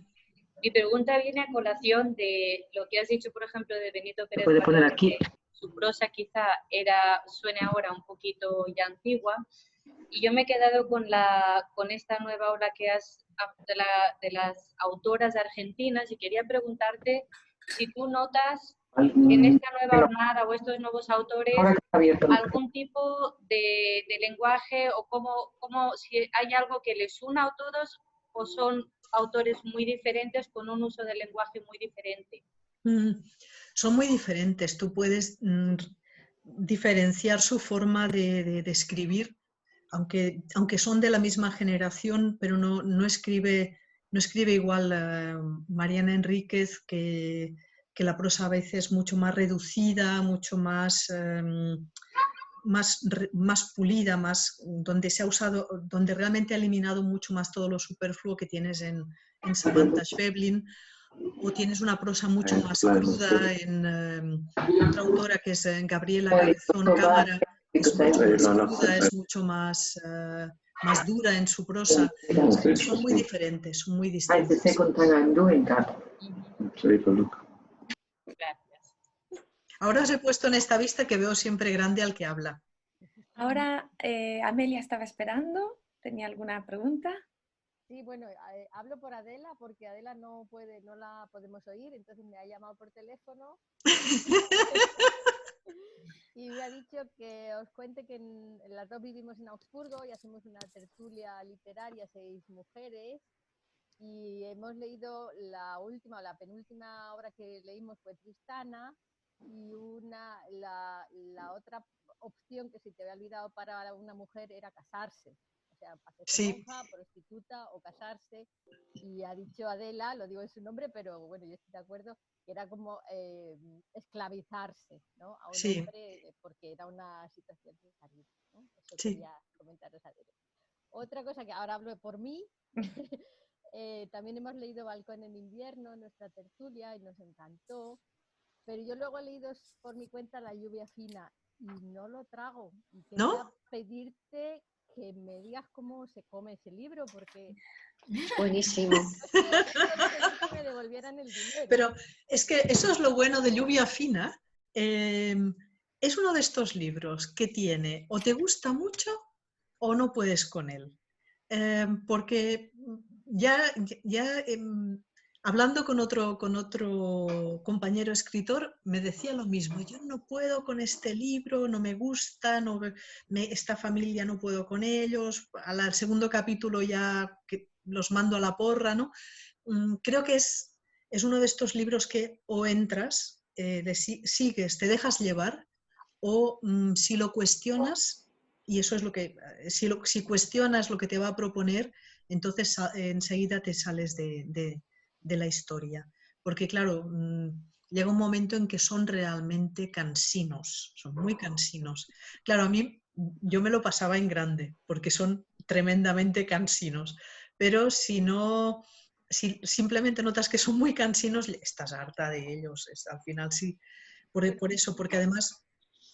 Mi pregunta viene a colación de lo que has dicho, por ejemplo, de Benito Pérez puede poner Galdós, aquí. que su prosa quizá suene ahora un poquito ya antigua, y yo me he quedado con esta nueva ola que de las autoras argentinas, y quería preguntarte si tú notas en esta nueva jornada o estos nuevos autores algún tipo de lenguaje, o si hay algo que les una a todos, o son autores muy diferentes con un uso del lenguaje muy diferente. Son muy diferentes. Tú puedes diferenciar su forma de escribir, aunque son de la misma generación, pero no escribe igual Mariana Enríquez, que la prosa a veces mucho más reducida, mucho más pulida, donde realmente ha eliminado mucho más todo lo superfluo que tienes en Samantha Schweblin, o tienes una prosa mucho más cruda en otra autora que es Gabriela Garzón Cámara, es mucho más cruda, es mucho más dura en su prosa. Son muy diferentes, son muy distintas. Gracias. Ahora os he puesto en esta vista que veo siempre grande al que habla. Ahora Amelia estaba esperando, ¿tenía alguna pregunta? Sí, bueno, hablo por Adela porque Adela no la podemos oír, entonces me ha llamado por teléfono y me ha dicho que os cuente que las dos vivimos en Augsburgo y hacemos una tertulia literaria, 6 mujeres, y hemos leído la penúltima obra que leímos fue Tristana, y la otra opción que se te había olvidado para una mujer era casarse. O sea, hacerse monja, prostituta o casarse. Y ha dicho Adela, lo digo en su nombre, pero bueno, yo estoy de acuerdo, que era como esclavizarse, ¿no? A un hombre, porque era una situación de salida, ¿no? Eso quería comentaros, Adela. Otra cosa que ahora hablo por mí, también hemos leído Balcón en invierno, nuestra tertulia, y nos encantó, pero yo luego he leído por mi cuenta La lluvia fina y no lo trago. Y quería pedirte que me digas cómo se come ese libro, porque buenísimo. que me devolvieran el dinero. Pero es que eso es lo bueno de Lluvia Fina. Es uno de estos libros que tiene o te gusta mucho o no puedes con él. Porque hablando con otro compañero escritor, me decía lo mismo. Yo no puedo con este libro, no me gusta, esta familia no puedo con ellos. Al segundo capítulo ya los mando a la porra, ¿no? Creo que es uno de estos libros que o entras, sigues, te dejas llevar, o si lo cuestionas, y eso es lo que, si cuestionas lo que te va a proponer, entonces enseguida te sales de la historia. Porque claro, llega un momento en que son realmente cansinos, son muy cansinos. Claro, a mí yo me lo pasaba en grande, porque son tremendamente cansinos, pero si simplemente notas que son muy cansinos, estás harta de ellos. Al final sí, por eso, porque además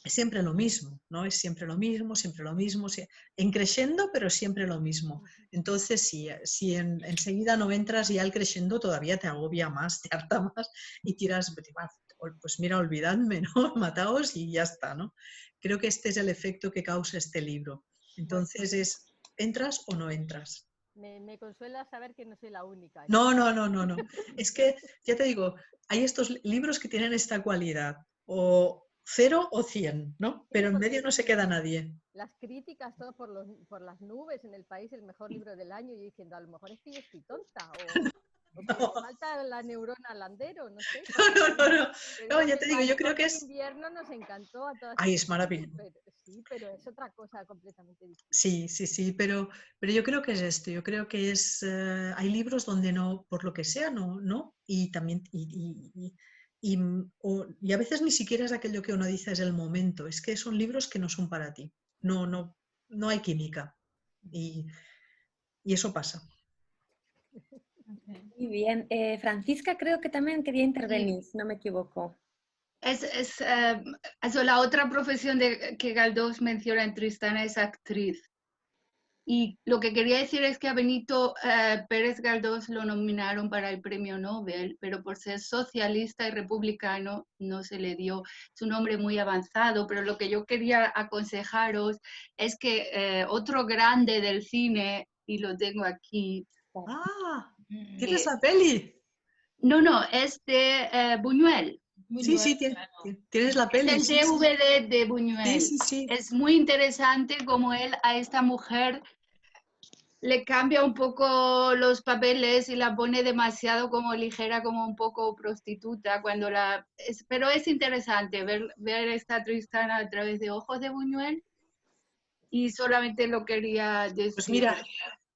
es siempre lo mismo, ¿no? Es siempre lo mismo, en crescendo, pero siempre lo mismo. Entonces, si enseguida no entras, ya el crescendo todavía te agobia más, te harta más y tiras, pues mira, olvidadme, ¿no? Mataos y ya está, ¿no? Creo que este es el efecto que causa este libro. Entonces ¿entras o no entras? Me consuela saber que no soy la única. No. Es que, ya te digo, hay estos libros que tienen esta cualidad, o 0 o 100, ¿no? Pero en medio no se queda nadie. Las críticas, todo por las nubes en El País, el mejor libro del año, y diciendo, a lo mejor es que yo estoy tonta, o que me falta la neurona Landero, no sé. No, ya te digo, yo creo que es... El invierno nos encantó a todas. Ay, es maravilloso. Sí, pero es otra cosa completamente distinta. Sí, pero yo creo que es esto, yo creo que es... hay libros donde no, por lo que sea, no, y también... Y a veces ni siquiera es aquello que uno dice es el momento, es que son libros que no son para ti, no hay química, y eso pasa. Muy bien. Francisca creo que también quería intervenir, si no me equivoco. La otra profesión que Galdós menciona en Tristana es actriz. Y lo que quería decir es que a Benito Pérez Galdós lo nominaron para el premio Nobel, pero por ser socialista y republicano no se le dio. Es un hombre muy avanzado, pero lo que yo quería aconsejaros es que otro grande del cine, y lo tengo aquí. ¡Ah! ¿Tienes la peli? No, es de Buñuel. Sí, sí, tienes la peli. Es el DVD de Buñuel. Sí, sí, sí. Es muy interesante como él a esta mujer le cambia un poco los papeles y la pone demasiado como ligera, como un poco prostituta, pero es interesante ver esta Tristana a través de ojos de Buñuel, y solamente lo quería decir. Pues mira,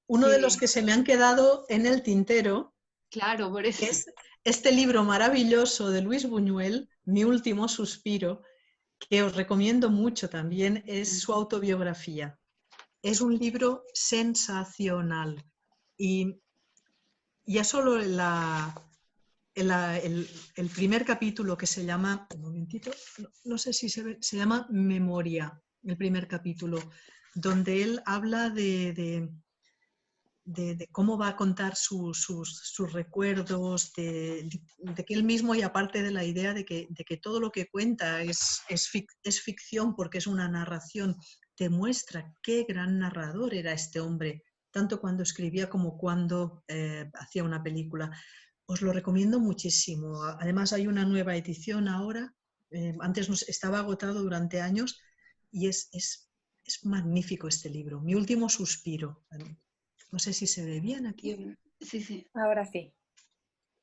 uno de los que se me han quedado en el tintero, claro, por eso. Es este libro maravilloso de Luis Buñuel, Mi último suspiro, que os recomiendo mucho también, es su autobiografía. Es un libro sensacional y ya solo el primer capítulo, que se llama, un momentito, no sé si se llama Memoria, el primer capítulo, donde él habla de cómo va a contar sus recuerdos, de que él mismo, y aparte de la idea de que todo lo que cuenta es ficción porque es una narración, te muestra qué gran narrador era este hombre, tanto cuando escribía como cuando hacía una película. Os lo recomiendo muchísimo. Además hay una nueva edición ahora, antes estaba agotado durante años, y es magnífico este libro, Mi último suspiro. No sé si se ve bien aquí. Sí. Ahora sí.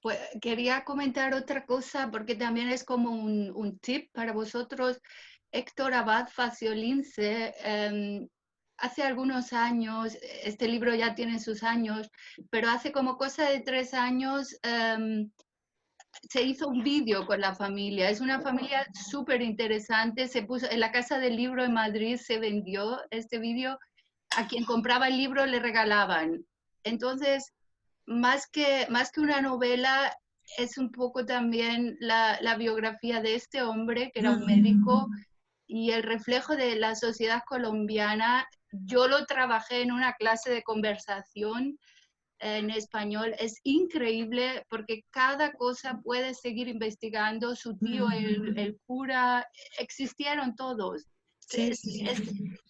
Pues quería comentar otra cosa, porque también es como un tip para vosotros. Héctor Abad Faciolince, hace algunos años, este libro ya tiene sus años, pero hace como cosa de 3 años se hizo un vídeo con la familia. Es una familia súper interesante. Se puso en la Casa del Libro en Madrid, se vendió este vídeo. A quien compraba el libro le regalaban. Entonces, más que una novela, es un poco también la biografía de este hombre, que era un médico, y el reflejo de la sociedad colombiana. Yo lo trabajé en una clase de conversación en español. Es increíble porque cada cosa puede seguir investigando. Su tío, el cura, existieron todos. Sí.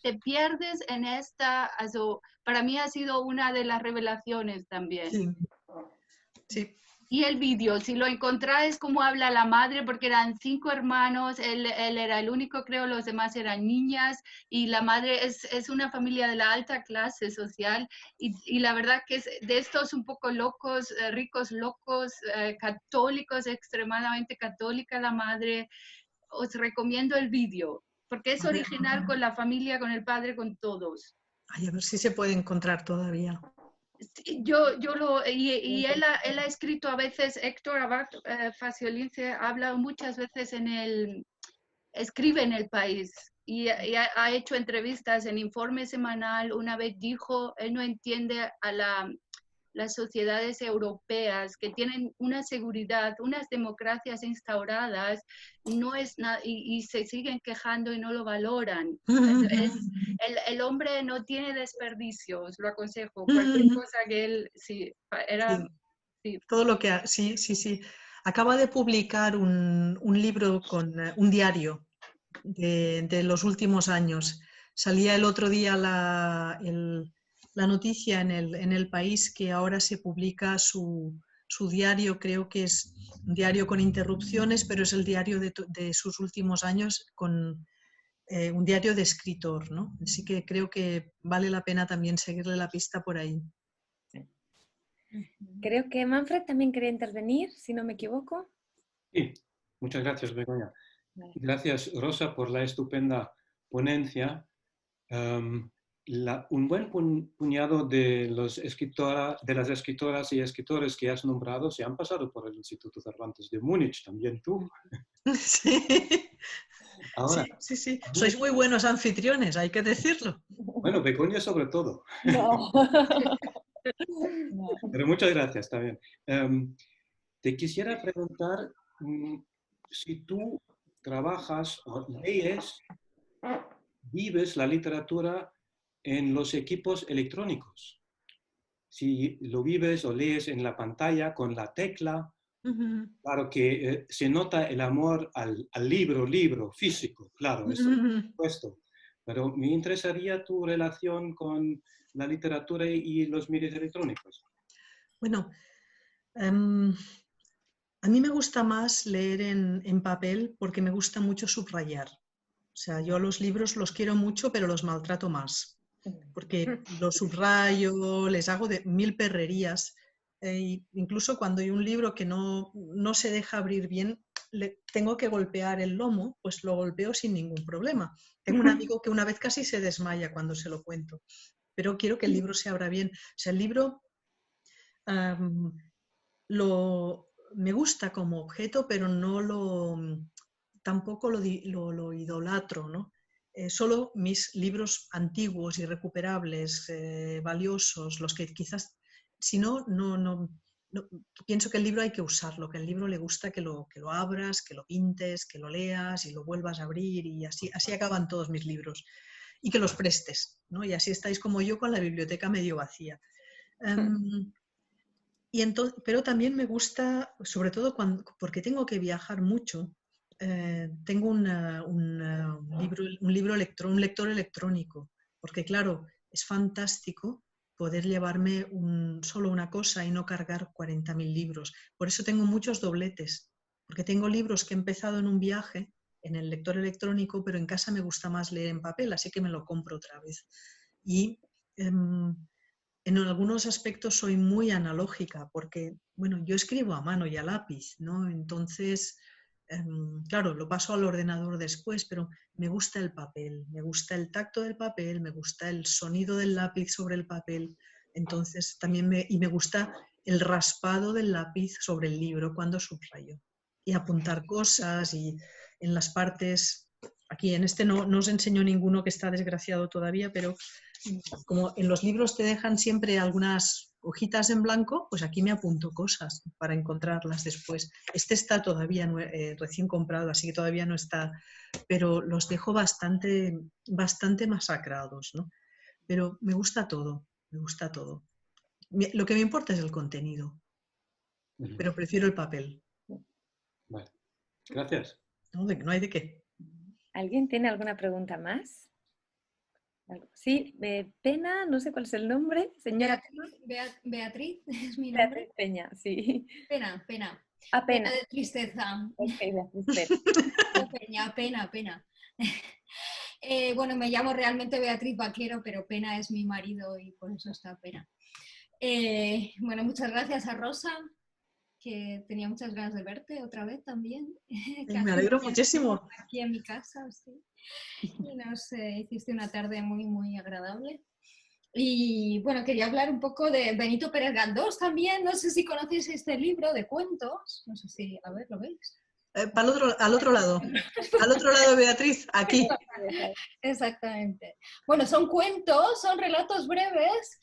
Te pierdes en esta, para mí ha sido una de las revelaciones también. Sí. Y el vídeo, si lo encontráis, cómo habla la madre, porque eran 5 hermanos, él era el único, creo, los demás eran niñas, y la madre es una familia de la alta clase social, y la verdad que es de estos un poco locos, ricos locos, católicos, extremadamente católica la madre. Os recomiendo el vídeo, porque es original con la familia, con el padre, con todos. Ay, a ver si se puede encontrar todavía. Y él ha escrito a veces, Héctor Abad Faciolince habla muchas veces escribe en El País, y ha hecho entrevistas en Informe Semanal. Una vez dijo, él no entiende a las sociedades europeas que tienen una seguridad, unas democracias instauradas, y se siguen quejando y no lo valoran. El hombre no tiene desperdicios, lo aconsejo. Cualquier cosa que él, sí. Todo lo que... Sí. Acaba de publicar un libro con un diario de los últimos años. Salía el otro día la noticia en el País que ahora se publica su diario. Creo que es un diario con interrupciones, pero es el diario de sus últimos años, con un diario de escritor, ¿no? Así que creo que vale la pena también seguirle la pista por ahí. Creo que Manfred también quería intervenir, si no me equivoco. Sí, muchas gracias, Begoña. Gracias, Rosa, por la estupenda ponencia. Un buen puñado de las escritoras y escritores que has nombrado se han pasado por el Instituto Cervantes de Múnich, también tú. Sí. Ahora, sí. Sois muy buenos anfitriones, hay que decirlo. Bueno, Begoña sobre todo. No. Pero muchas gracias también. Te quisiera preguntar si tú trabajas o lees, vives la literatura en los equipos electrónicos. Si lo vives o lees en la pantalla con la tecla, claro que se nota el amor al libro físico, claro, eso por supuesto. Pero me interesaría tu relación con la literatura y los medios electrónicos. Bueno, a mí me gusta más leer en papel porque me gusta mucho subrayar. O sea, yo los libros los quiero mucho, pero los maltrato más. Porque los subrayo, les hago de 1000 perrerías. Incluso cuando hay un libro que no se deja abrir bien, tengo que golpear el lomo, pues lo golpeo sin ningún problema. Tengo un amigo que una vez casi se desmaya cuando se lo cuento, pero quiero que el libro se abra bien. O sea, el libro me gusta como objeto, pero tampoco lo idolatro, ¿no? Solo mis libros antiguos, irrecuperables, valiosos, los que quizás, si no, pienso que el libro hay que usarlo, que el libro le gusta que lo abras, que lo pintes, que lo leas y lo vuelvas a abrir, y así acaban todos mis libros. Y que los prestes, ¿no? Y así estáis como yo con la biblioteca medio vacía. Pero también me gusta, sobre todo porque tengo que viajar mucho, tengo un lector electrónico, porque claro, es fantástico poder llevarme solo una cosa y no cargar 40.000 libros. Por eso tengo muchos dobletes, porque tengo libros que he empezado en un viaje, en el lector electrónico, pero en casa me gusta más leer en papel, así que me lo compro otra vez. Y en algunos aspectos soy muy analógica, porque bueno, yo escribo a mano y a lápiz, ¿no? Entonces, claro, lo paso al ordenador después, pero me gusta el papel, me gusta el tacto del papel, me gusta el sonido del lápiz sobre el papel, entonces también me gusta el raspado del lápiz sobre el libro cuando subrayo. Y apuntar cosas y en las partes, aquí en este no os enseño ninguno que está desgraciado todavía, pero como en los libros te dejan siempre algunas hojitas en blanco, pues aquí me apunto cosas para encontrarlas después. Este está todavía recién comprado, así que todavía no está, pero los dejo bastante masacrados, ¿no? Pero me gusta todo, me gusta todo. Lo que me importa es el contenido, pero prefiero el papel. Vale. Gracias. No hay de qué. ¿Alguien tiene alguna pregunta más? Sí, Pena, no sé cuál es el nombre, señora. Beatriz es mi nombre. Beatriz Peña, sí. Pena. Pena De tristeza. Okay, Beatriz Peña. Pena. Bueno, me llamo realmente Beatriz Vaquero, pero Pena es mi marido y por eso está Pena. Bueno, muchas gracias a Rosa, que tenía muchas ganas de verte otra vez también. Me alegro muchísimo. Aquí en mi casa, sí. Y nos hiciste una tarde muy, muy agradable. Y bueno, quería hablar un poco de Benito Pérez Galdós también. No sé si conocéis este libro de cuentos. No sé si, a ver, ¿lo veis? Al otro lado, Beatriz, aquí. Exactamente. Bueno, son cuentos, son relatos breves,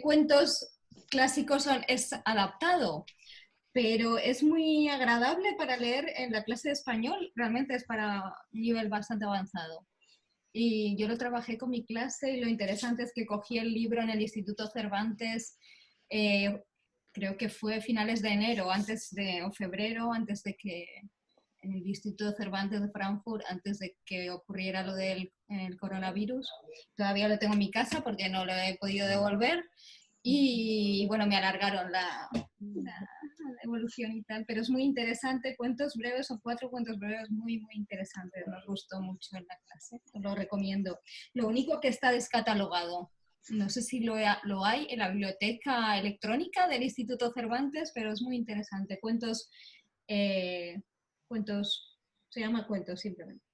cuentos clásicos es adaptado, pero es muy agradable para leer en la clase de español, realmente es para un nivel bastante avanzado. Y yo lo trabajé con mi clase y lo interesante es que cogí el libro en el Instituto Cervantes, creo que fue finales de enero, o febrero, antes de que, en el Instituto Cervantes de Frankfurt, antes de que ocurriera lo del coronavirus. Todavía lo tengo en mi casa porque no lo he podido devolver. Y bueno, me alargaron la devolución y tal, pero es muy interesante, cuentos breves, son 4 cuentos breves muy, muy interesantes, nos gustó mucho en la clase, lo recomiendo. Lo único que está descatalogado, no sé si lo hay en la biblioteca electrónica del Instituto Cervantes, pero es muy interesante, cuentos, se llama cuentos simplemente.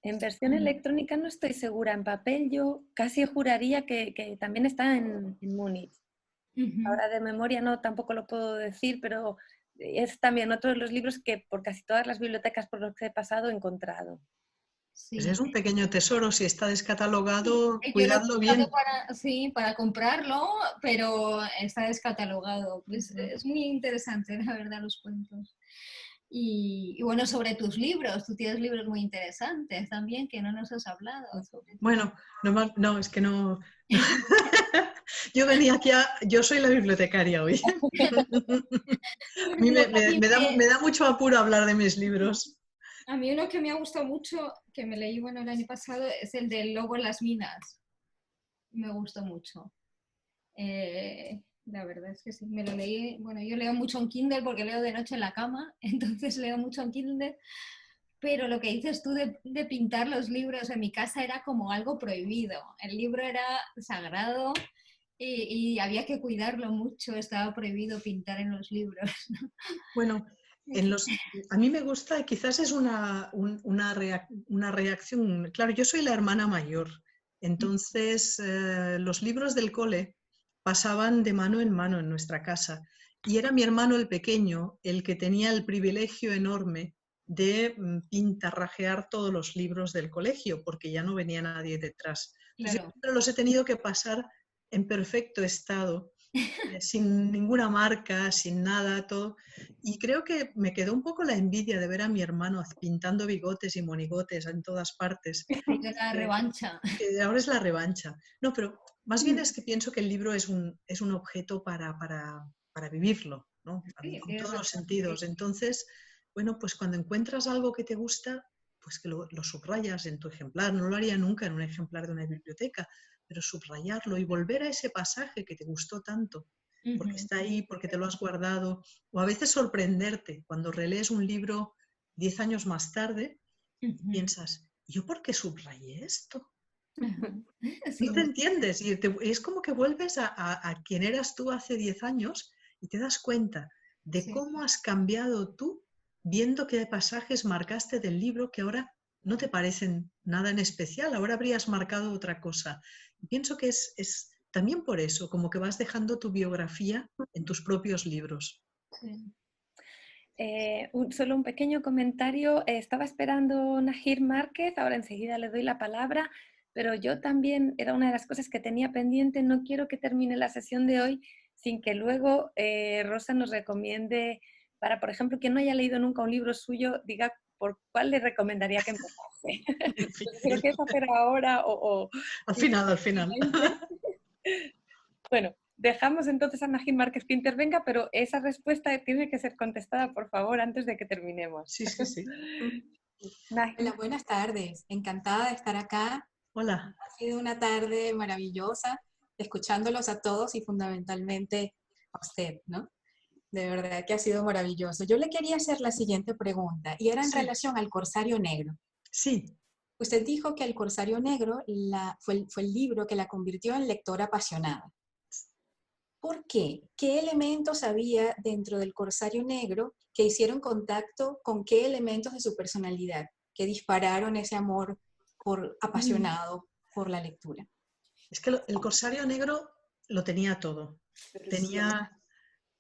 En versión electrónica no estoy segura, en papel yo casi juraría que también está en Múnich. Ahora de memoria no, tampoco lo puedo decir, pero es también otro de los libros que por casi todas las bibliotecas por los que he pasado he encontrado. Sí. Pues es un pequeño tesoro, si está descatalogado, cuidadlo bien. Para comprarlo, pero está descatalogado. Pues es muy interesante, la verdad, los cuentos. Y bueno, sobre tus libros, tú tienes libros muy interesantes también que no nos has hablado. Bueno, no, es que no. Yo venía aquí yo soy la bibliotecaria hoy. A mí me da mucho apuro hablar de mis libros. A mí uno que me ha gustado mucho, que me leí bueno, el año pasado, es el del lobo en las minas. Me gustó mucho. La verdad es que sí, me lo leí. Bueno, yo leo mucho en Kindle porque leo de noche en la cama, entonces leo mucho en Kindle. Pero lo que dices tú de pintar los libros en mi casa era como algo prohibido. El libro era sagrado y había que cuidarlo mucho, estaba prohibido pintar en los libros. Bueno, a mí me gusta, quizás es una reacción. Claro, yo soy la hermana mayor, entonces los libros del cole pasaban de mano en mano en nuestra casa. Y era mi hermano el pequeño el que tenía el privilegio enorme de pintarrajear todos los libros del colegio, porque ya no venía nadie detrás. Entonces, Claro. yo los he tenido que pasar en perfecto estado, sin ninguna marca, sin nada, todo. Y creo que me quedó un poco la envidia de ver a mi hermano pintando bigotes y monigotes en todas partes. De la revancha. Que ahora es la revancha. No, pero más bien es que pienso que el libro es un objeto para vivirlo, ¿no? En todos los sentidos. Entonces, bueno, pues cuando encuentras algo que te gusta, pues que lo subrayas en tu ejemplar. No lo haría nunca en un ejemplar de una biblioteca, pero subrayarlo y volver a ese pasaje que te gustó tanto, porque está ahí, porque te lo has guardado, o a veces sorprenderte cuando relees un libro 10 años más tarde, piensas, ¿yo por qué subrayé esto? Sí, No te entiendes, y es como que vuelves a quien eras tú hace 10 años y te das cuenta de cómo has cambiado tú viendo qué pasajes marcaste del libro que ahora no te parecen nada en especial, ahora habrías marcado otra cosa. Y pienso que es también por eso, como que vas dejando tu biografía en tus propios libros. Sí. Solo un pequeño comentario. Estaba esperando Nahir Márquez, ahora enseguida le doy la palabra, pero yo también, era una de las cosas que tenía pendiente, no quiero que termine la sesión de hoy sin que luego Rosa nos recomiende, para, por ejemplo, quien no haya leído nunca un libro suyo, diga por cuál le recomendaría que empezase. ¿Lo quieres hacer ahora o...? Al final. Bueno, dejamos entonces a Nahir Márquez que intervenga, pero esa respuesta tiene que ser contestada, por favor, antes de que terminemos. Sí. Hola, buenas tardes. Encantada de estar acá. Hola. Ha sido una tarde maravillosa, escuchándolos a todos y fundamentalmente a usted, ¿no? De verdad que ha sido maravilloso. Yo le quería hacer la siguiente pregunta, y era en relación al Corsario Negro. Sí. Usted dijo que el Corsario Negro fue el libro que la convirtió en lectora apasionada. ¿Por qué? ¿Qué elementos había dentro del Corsario Negro que hicieron contacto con qué elementos de su personalidad que dispararon ese amor apasionado por la lectura? Es que el Corsario Negro lo tenía todo. Tenía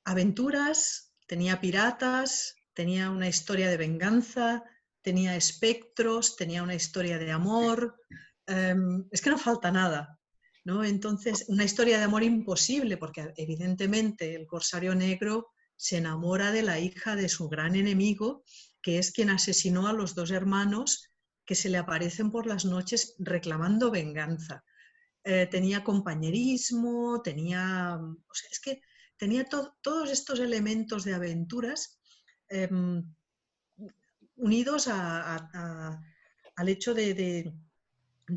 aventuras, tenía piratas, tenía una historia de venganza, tenía espectros, tenía una historia de amor. Es que no falta nada, ¿no? Entonces, una historia de amor imposible, porque evidentemente el Corsario Negro se enamora de la hija de su gran enemigo, que es quien asesinó a los 2 hermanos que se le aparecen por las noches reclamando venganza. Tenía compañerismo, tenía todos estos elementos de aventuras unidos al hecho de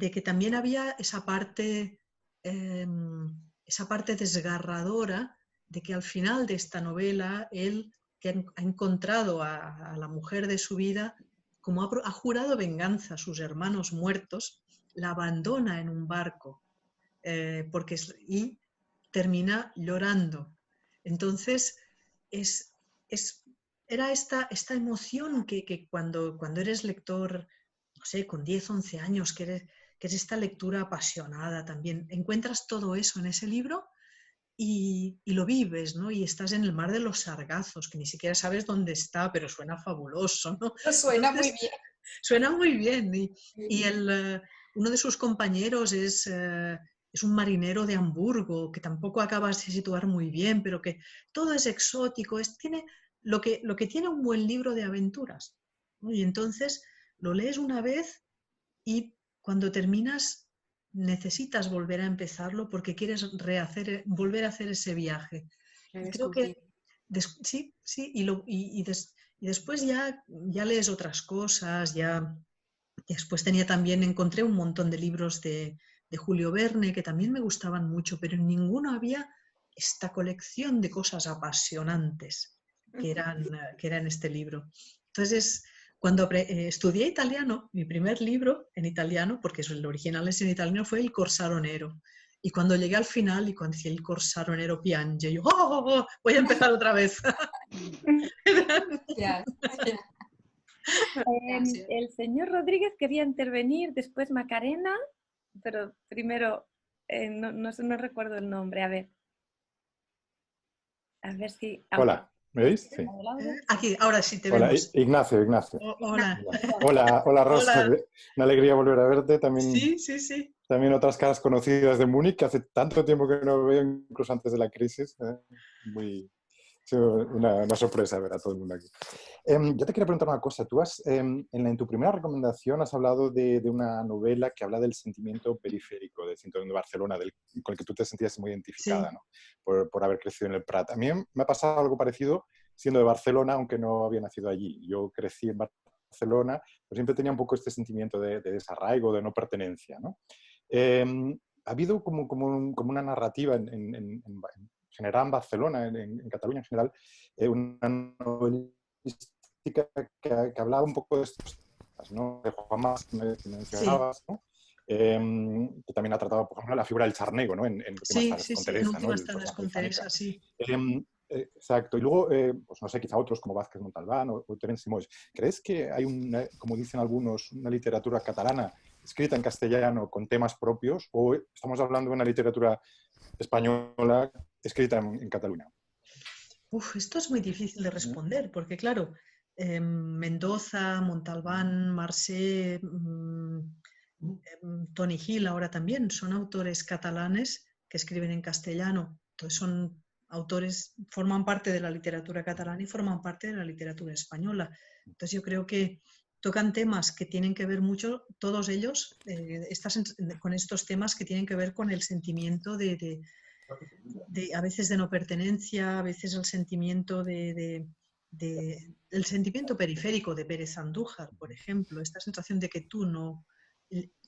que también había esa parte desgarradora de que al final de esta novela él, que ha encontrado a la mujer de su vida, como ha jurado venganza a sus hermanos muertos, la abandona en un barco y termina llorando. Entonces, era esta emoción que cuando eres lector, no sé, con 10, 11 años, que es esta lectura apasionada también, encuentras todo eso en ese libro y lo vives, ¿no? Y estás en el mar de los sargazos, que ni siquiera sabes dónde está, pero suena fabuloso, ¿no? Suena muy bien. Suena muy bien. Y uno de sus compañeros es un marinero de Hamburgo, que tampoco acabas de situar muy bien, pero que todo es exótico, tiene lo que tiene un buen libro de aventuras, ¿no? Y entonces lo lees una vez y cuando terminas necesitas volver a empezarlo porque quieres volver a hacer ese viaje. Y creo que sí, y después ya lees otras cosas, después encontré un montón de libros de Julio Verne que también me gustaban mucho, pero en ninguno había esta colección de cosas apasionantes que eran este libro. Entonces, cuando estudié italiano, mi primer libro en italiano, porque el original es en italiano, fue El Corsaro Nero. Y cuando llegué al final y cuando decía El Corsaro Nero piange, yo voy a empezar otra vez. El señor Rodríguez quería intervenir, después Macarena, pero primero, no recuerdo el nombre, a ver si... Hola, ¿me oís? Sí. Aquí, ahora sí te Hola, vemos. Ignacio. Hola. Hola, Rosa. Hola. Una alegría volver a verte. También, sí. También otras caras conocidas de Múnich, que hace tanto tiempo que no veo, incluso antes de la crisis. Una sorpresa ver a todo el mundo aquí. Yo te quería preguntar una cosa. Tú en tu primera recomendación has hablado de una novela que habla del sentimiento periférico, del síndrome de Barcelona, con el que tú te sentías muy identificada, sí. ¿no? por haber crecido en el Prat. A mí me ha pasado algo parecido siendo de Barcelona, aunque no había nacido allí. Yo crecí en Barcelona, pero siempre tenía un poco este sentimiento de desarraigo, de no pertenencia, ¿no? Ha habido como una narrativa en general en Barcelona, en Cataluña en general, una novelística que hablaba un poco de estos temas, ¿no? De Juan Mas, que mencionabas, ¿no? Que también ha tratado, por ejemplo, la figura del charnego, ¿no? En Últimas tardes con Teresa, en Últimas tardes con Teresa, sí. Exacto. Y luego, pues no sé, quizá otros como Vázquez Montalbán o Terence Simoes. ¿Crees que hay, como dicen algunos, una literatura catalana escrita en castellano con temas propios, o estamos hablando de una literatura española escrita en Cataluña? Esto es muy difícil de responder, porque claro, Mendoza, Montalbán, Marcé, Tony Hill ahora también son autores catalanes que escriben en castellano. Entonces son autores, forman parte de la literatura catalana y forman parte de la literatura española. Entonces yo creo que tocan temas que tienen que ver mucho, todos ellos, con estos temas que tienen que ver con el sentimiento a veces de no pertenencia, a veces el sentimiento el sentimiento periférico de Pérez Andújar, por ejemplo, esta sensación de que tú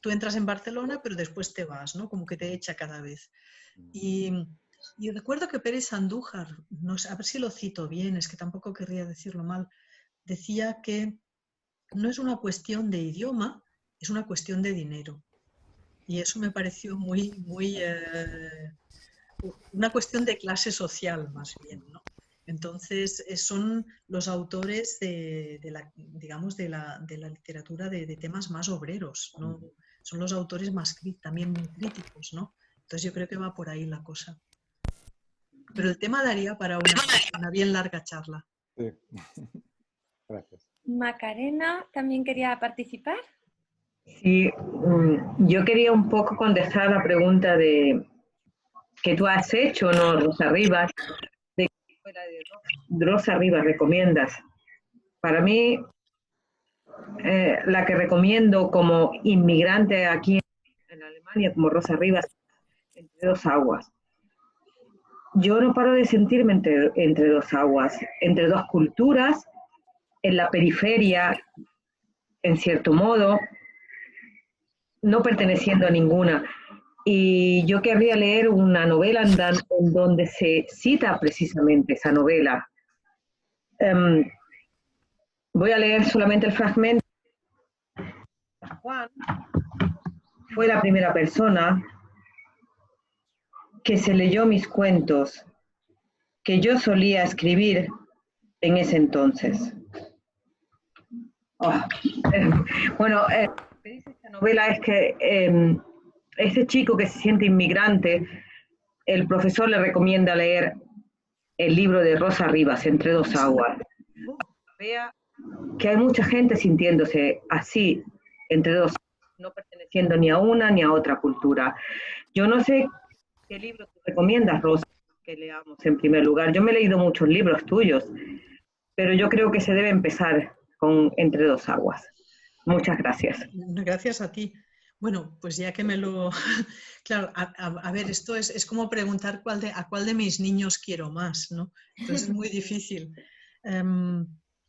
entras en Barcelona pero después te vas, ¿no? Como que te echa cada vez. Y recuerdo que Pérez Andújar, no sé, a ver si lo cito bien, es que tampoco querría decirlo mal, decía que no es una cuestión de idioma, es una cuestión de dinero. Y eso me pareció una cuestión de clase social, más bien, ¿no? Entonces, son los autores de la literatura de temas más obreros, ¿no? Son los autores también muy críticos, ¿no? Entonces, yo creo que va por ahí la cosa. Pero el tema daría para una bien larga charla. Sí. Gracias. Macarena también quería participar. Sí, yo quería un poco contestar la pregunta que tú has hecho, ¿no, Rosa Rivas? De qué fuera de Rosa Rivas recomiendas. Para mí, la que recomiendo como inmigrante aquí en Alemania, como Rosa Rivas, Entre dos aguas. Yo no paro de sentirme entre dos aguas, entre dos culturas, en la periferia, en cierto modo, no perteneciendo a ninguna. Y yo querría leer una novela en donde se cita precisamente esa novela. Voy a leer solamente el fragmento. Juan fue la primera persona que se leyó mis cuentos que yo solía escribir en ese entonces. Bueno, lo que dice esta novela es que este chico que se siente inmigrante, el profesor le recomienda leer el libro de Rosa Rivas, Entre dos aguas. Vea que hay mucha gente sintiéndose así, entre dos aguas, no perteneciendo ni a una ni a otra cultura. Yo no sé qué libro tú recomiendas, Rosa, que leamos en primer lugar. Yo me he leído muchos libros tuyos, pero yo creo que se debe empezar con Entre dos aguas. Muchas gracias. Gracias a ti. Bueno, pues ya que me lo... Claro, a ver, esto es como preguntar a cuál de mis niños quiero más, ¿no? Entonces es muy difícil.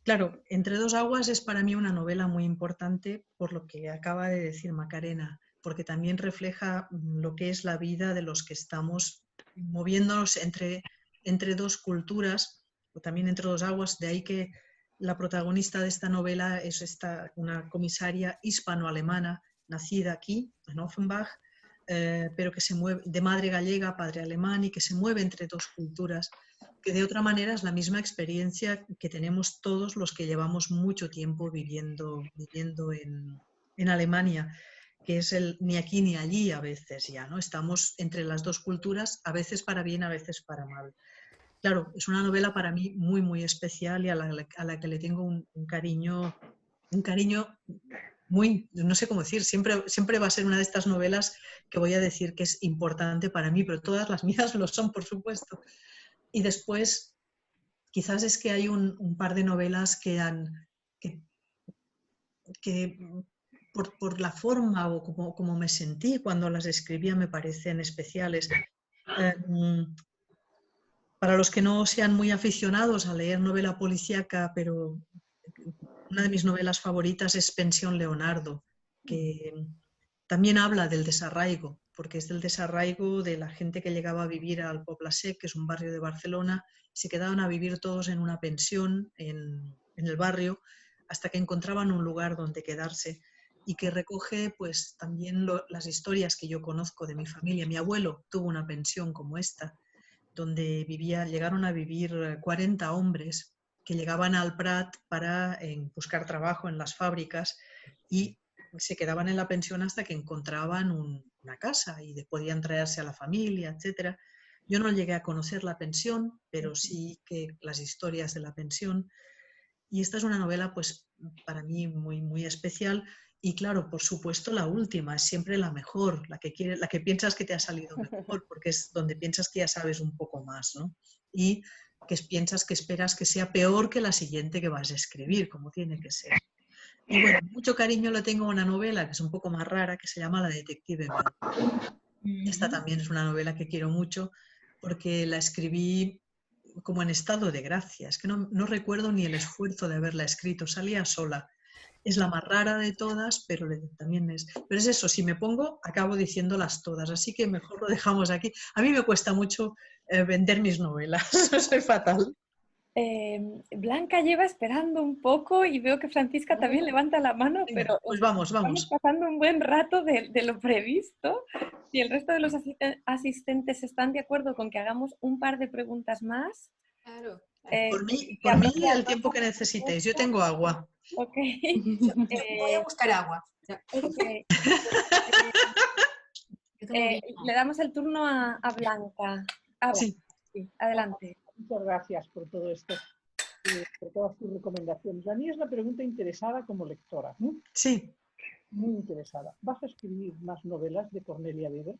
Claro, Entre dos aguas es para mí una novela muy importante por lo que acaba de decir Macarena, porque también refleja lo que es la vida de los que estamos moviéndonos entre dos culturas, o también entre dos aguas, de ahí que la protagonista de esta novela es una comisaria hispano-alemana, nacida aquí, en Offenbach, pero que se mueve de madre gallega, padre alemán, y que se mueve entre dos culturas, que de otra manera es la misma experiencia que tenemos todos los que llevamos mucho tiempo viviendo en Alemania, que es el ni aquí ni allí a veces ya, ¿no? Estamos entre las dos culturas, a veces para bien, a veces para mal. Claro, es una novela para mí muy, muy especial y a la que le tengo un cariño muy, no sé cómo decir, siempre va a ser una de estas novelas que voy a decir que es importante para mí, pero todas las mías lo son, por supuesto. Y después, quizás es que hay un par de novelas que por la forma o como me sentí cuando las escribía me parecen especiales. Para los que no sean muy aficionados a leer novela policíaca, pero una de mis novelas favoritas es Pensión Leonardo, que también habla del desarraigo, porque es del desarraigo de la gente que llegaba a vivir al Poble Sec, que es un barrio de Barcelona, y se quedaban a vivir todos en una pensión en el barrio hasta que encontraban un lugar donde quedarse, y que recoge pues también las historias que yo conozco de mi familia. Mi abuelo tuvo una pensión como esta, donde llegaron a vivir 40 hombres que llegaban al Prat para buscar trabajo en las fábricas y se quedaban en la pensión hasta que encontraban una casa y podían traerse a la familia, etc. Yo no llegué a conocer la pensión, pero sí que las historias de la pensión. Y esta es una novela, pues, para mí muy, muy especial. Y claro, por supuesto, la última es siempre la mejor, la que piensas que te ha salido mejor, porque es donde piensas que ya sabes un poco más, ¿no? Y que piensas que esperas que sea peor que la siguiente que vas a escribir, como tiene que ser. Y bueno, mucho cariño le tengo a una novela que es un poco más rara, que se llama La detective Mel. Esta también es una novela que quiero mucho, porque la escribí como en estado de gracia. Es que no recuerdo ni el esfuerzo de haberla escrito, salía sola. Es la más rara de todas, pero también es... Pero es eso, si me pongo, acabo diciéndolas todas, así que mejor lo dejamos aquí. A mí me cuesta mucho vender mis novelas, soy fatal. Blanca lleva esperando un poco y veo que Francisca también levanta la mano, Venga, pero pues vamos. Estamos pasando un buen rato de lo previsto. Si el resto de los asistentes están de acuerdo con que hagamos un par de preguntas más. Claro. Por mí el tiempo que necesitéis. Yo tengo agua. Ok. Voy a buscar agua. Okay. Le damos el turno a Blanca. Sí. Sí, adelante. Muchas gracias por todo esto, por todas tus recomendaciones. La mía es la pregunta interesada como lectora, ¿no? Sí. Muy interesada. ¿Vas a escribir más novelas de Cornelia Weber?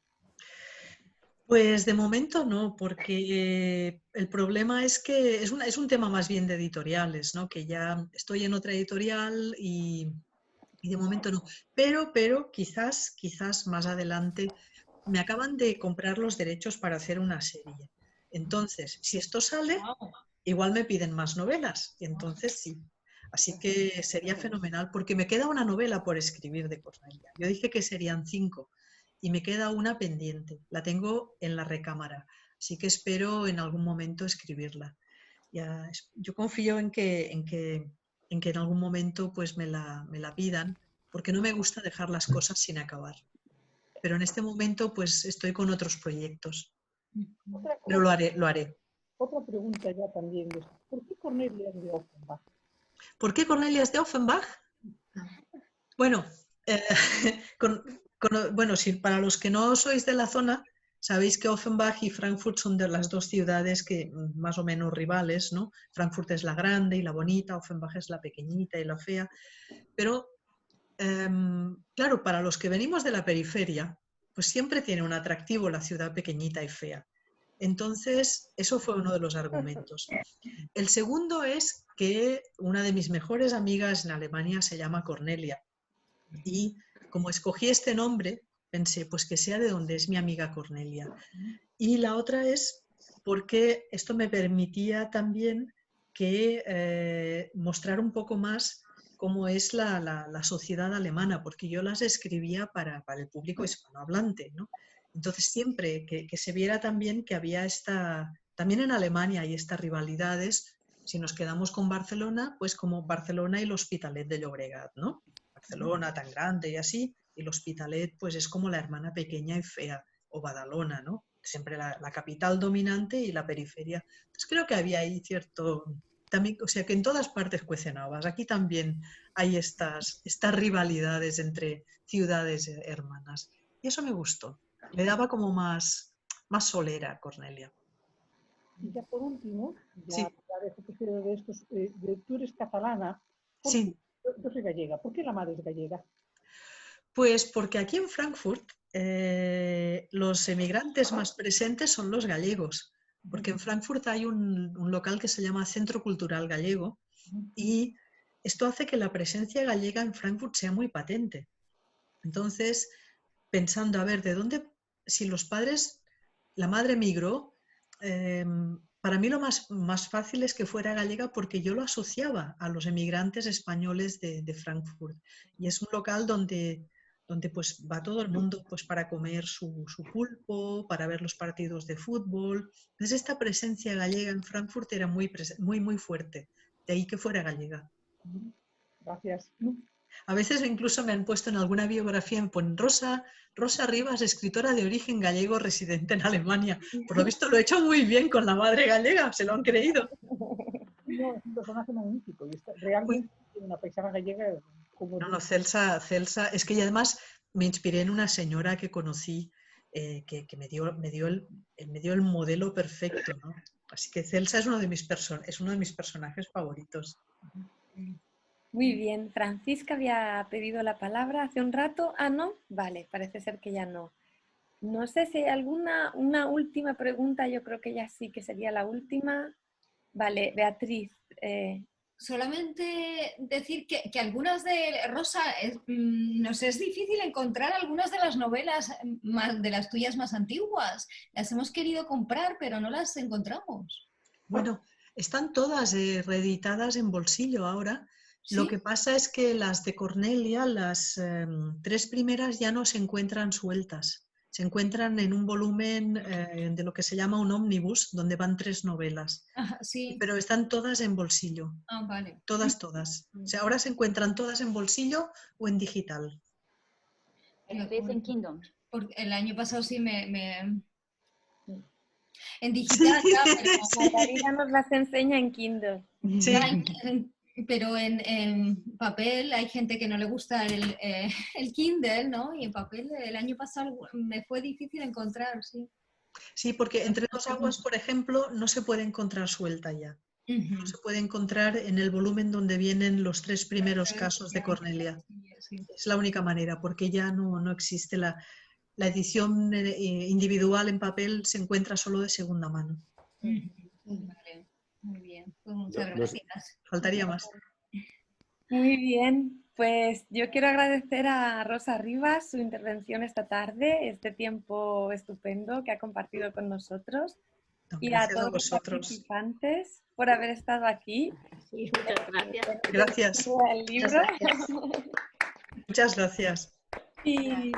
Pues de momento no, porque el problema es que es un tema más bien de editoriales, ¿no? Que ya estoy en otra editorial y de momento no. Pero quizás más adelante me acaban de comprar los derechos para hacer una serie. Entonces, si esto sale, igual me piden más novelas. Y entonces sí. Así que sería fenomenal, porque me queda una novela por escribir de Cornelia. Yo dije que serían 5 y me queda una pendiente. La tengo en la recámara. Así que espero en algún momento escribirla. Yo confío en que en algún momento pues me la pidan, porque no me gusta dejar las cosas sin acabar. Pero en este momento pues estoy con otros proyectos. Pero lo haré. Otra pregunta ya también. ¿Por qué Cornelia es de Offenbach? ¿Por qué Cornelia es de Offenbach? Bueno, para los que no sois de la zona, sabéis que Offenbach y Frankfurt son de las dos ciudades que más o menos rivales, ¿no? Frankfurt es la grande y la bonita, Offenbach es la pequeñita y la fea. Pero, claro, para los que venimos de la periferia, pues siempre tiene un atractivo la ciudad pequeñita y fea. Entonces, eso fue uno de los argumentos. El segundo es que una de mis mejores amigas en Alemania se llama Cornelia. Y como escogí este nombre, pensé, pues que sea de donde es mi amiga Cornelia. Y la otra es porque esto me permitía también que mostrar un poco más cómo es la sociedad alemana, porque yo las escribía para el público hispanohablante, ¿no? Entonces siempre que se viera también que había también en Alemania hay estas rivalidades, si nos quedamos con Barcelona, pues como Barcelona y l'Hospitalet de Llobregat, ¿no? Barcelona tan grande y así, y l'Hospitalet pues es como la hermana pequeña y fea, o Badalona, ¿no? Siempre la capital dominante y la periferia. Entonces creo que había ahí cierto... También, o sea que en todas partes cuecen habas. Aquí también hay estas rivalidades entre ciudades hermanas. Y eso me gustó. Le daba como más solera a Cornelia. Y ya por último, Sí. ya dejo que sea de estos, tú eres catalana. Sí. Yo soy gallega. ¿Por qué la madre es gallega? Pues porque aquí en Frankfurt los emigrantes más presentes son los gallegos, porque en Frankfurt hay un local que se llama Centro Cultural Gallego y esto hace que la presencia gallega en Frankfurt sea muy patente. Entonces, pensando, a ver, ¿de dónde? Si los padres, la madre migró, para mí lo más fácil es que fuera gallega porque yo lo asociaba a los emigrantes españoles de Frankfurt. Y es un local donde pues va todo el mundo pues para comer su pulpo, para ver los partidos de fútbol. Entonces esta presencia gallega en Frankfurt era muy fuerte, de ahí que fuera gallega. Gracias. A veces incluso me han puesto en alguna biografía, me ponen Rosa Rivas, escritora de origen gallego residente en Alemania. Por lo visto lo he hecho muy bien con la madre gallega, se lo han creído. No, es un personaje magnífico y realmente una paisana gallega... No, Celsa, es que además me inspiré en una señora que conocí que me dio el modelo perfecto, ¿no? Así que Celsa es uno de mis personajes favoritos. Muy bien, Francisca había pedido la palabra hace un rato. Ah, ¿no? Vale, parece ser que ya no. No sé si hay una última pregunta, yo creo que ya sí que sería la última. Vale, Beatriz. Solamente decir que algunas de Rosa, nos es difícil encontrar algunas de las novelas de las tuyas más antiguas. Las hemos querido comprar, pero no las encontramos. Bueno, están todas reeditadas en bolsillo ahora. ¿Sí? Lo que pasa es que las de Cornelia, las 3 primeras ya no se encuentran sueltas. Se encuentran en un volumen de lo que se llama un ómnibus, donde van 3 novelas. Ajá, sí. Pero están todas en bolsillo. Ah, vale. Todas. O sea, ahora se encuentran todas en bolsillo o en digital. ¿Estáis en Kindle? Porque el año pasado sí en digital, sí, pero Margarita nos las enseña en Kindle. Sí. Pero en papel hay gente que no le gusta el Kindle, ¿no? Y en papel el año pasado me fue difícil encontrar, sí. Sí, porque Entre dos aguas, por ejemplo, no se puede encontrar suelta ya. No se puede encontrar en el volumen donde vienen los 3 primeros casos de Cornelia. Es la única manera, porque ya no existe la edición individual en papel, se encuentra solo de segunda mano. Vale. Muy bien, pues muchas gracias. Faltaría más. Muy bien, pues yo quiero agradecer a Rosa Rivas su intervención esta tarde, este tiempo estupendo que ha compartido con nosotros. Y a todos los participantes por haber estado aquí. Sí, muchas gracias. Gracias. El libro. Muchas gracias. Y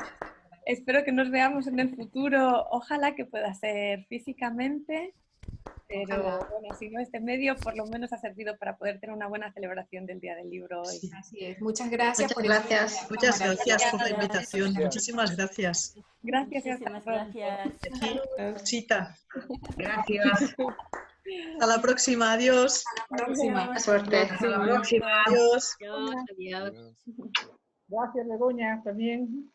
espero que nos veamos en el futuro. Ojalá que pueda ser físicamente. Pero bueno, si no, este medio por lo menos ha servido para poder tener una buena celebración del Día del Libro hoy. Sí, así es. Muchas gracias. Muchas gracias por la invitación. Muchísimas gracias. Gracias. Muchísimas gracias. Chita. Gracias. Hasta la próxima. Adiós. Hasta la próxima. Suerte. Hasta la próxima. Adiós. Adiós. Gracias, Begoña, también.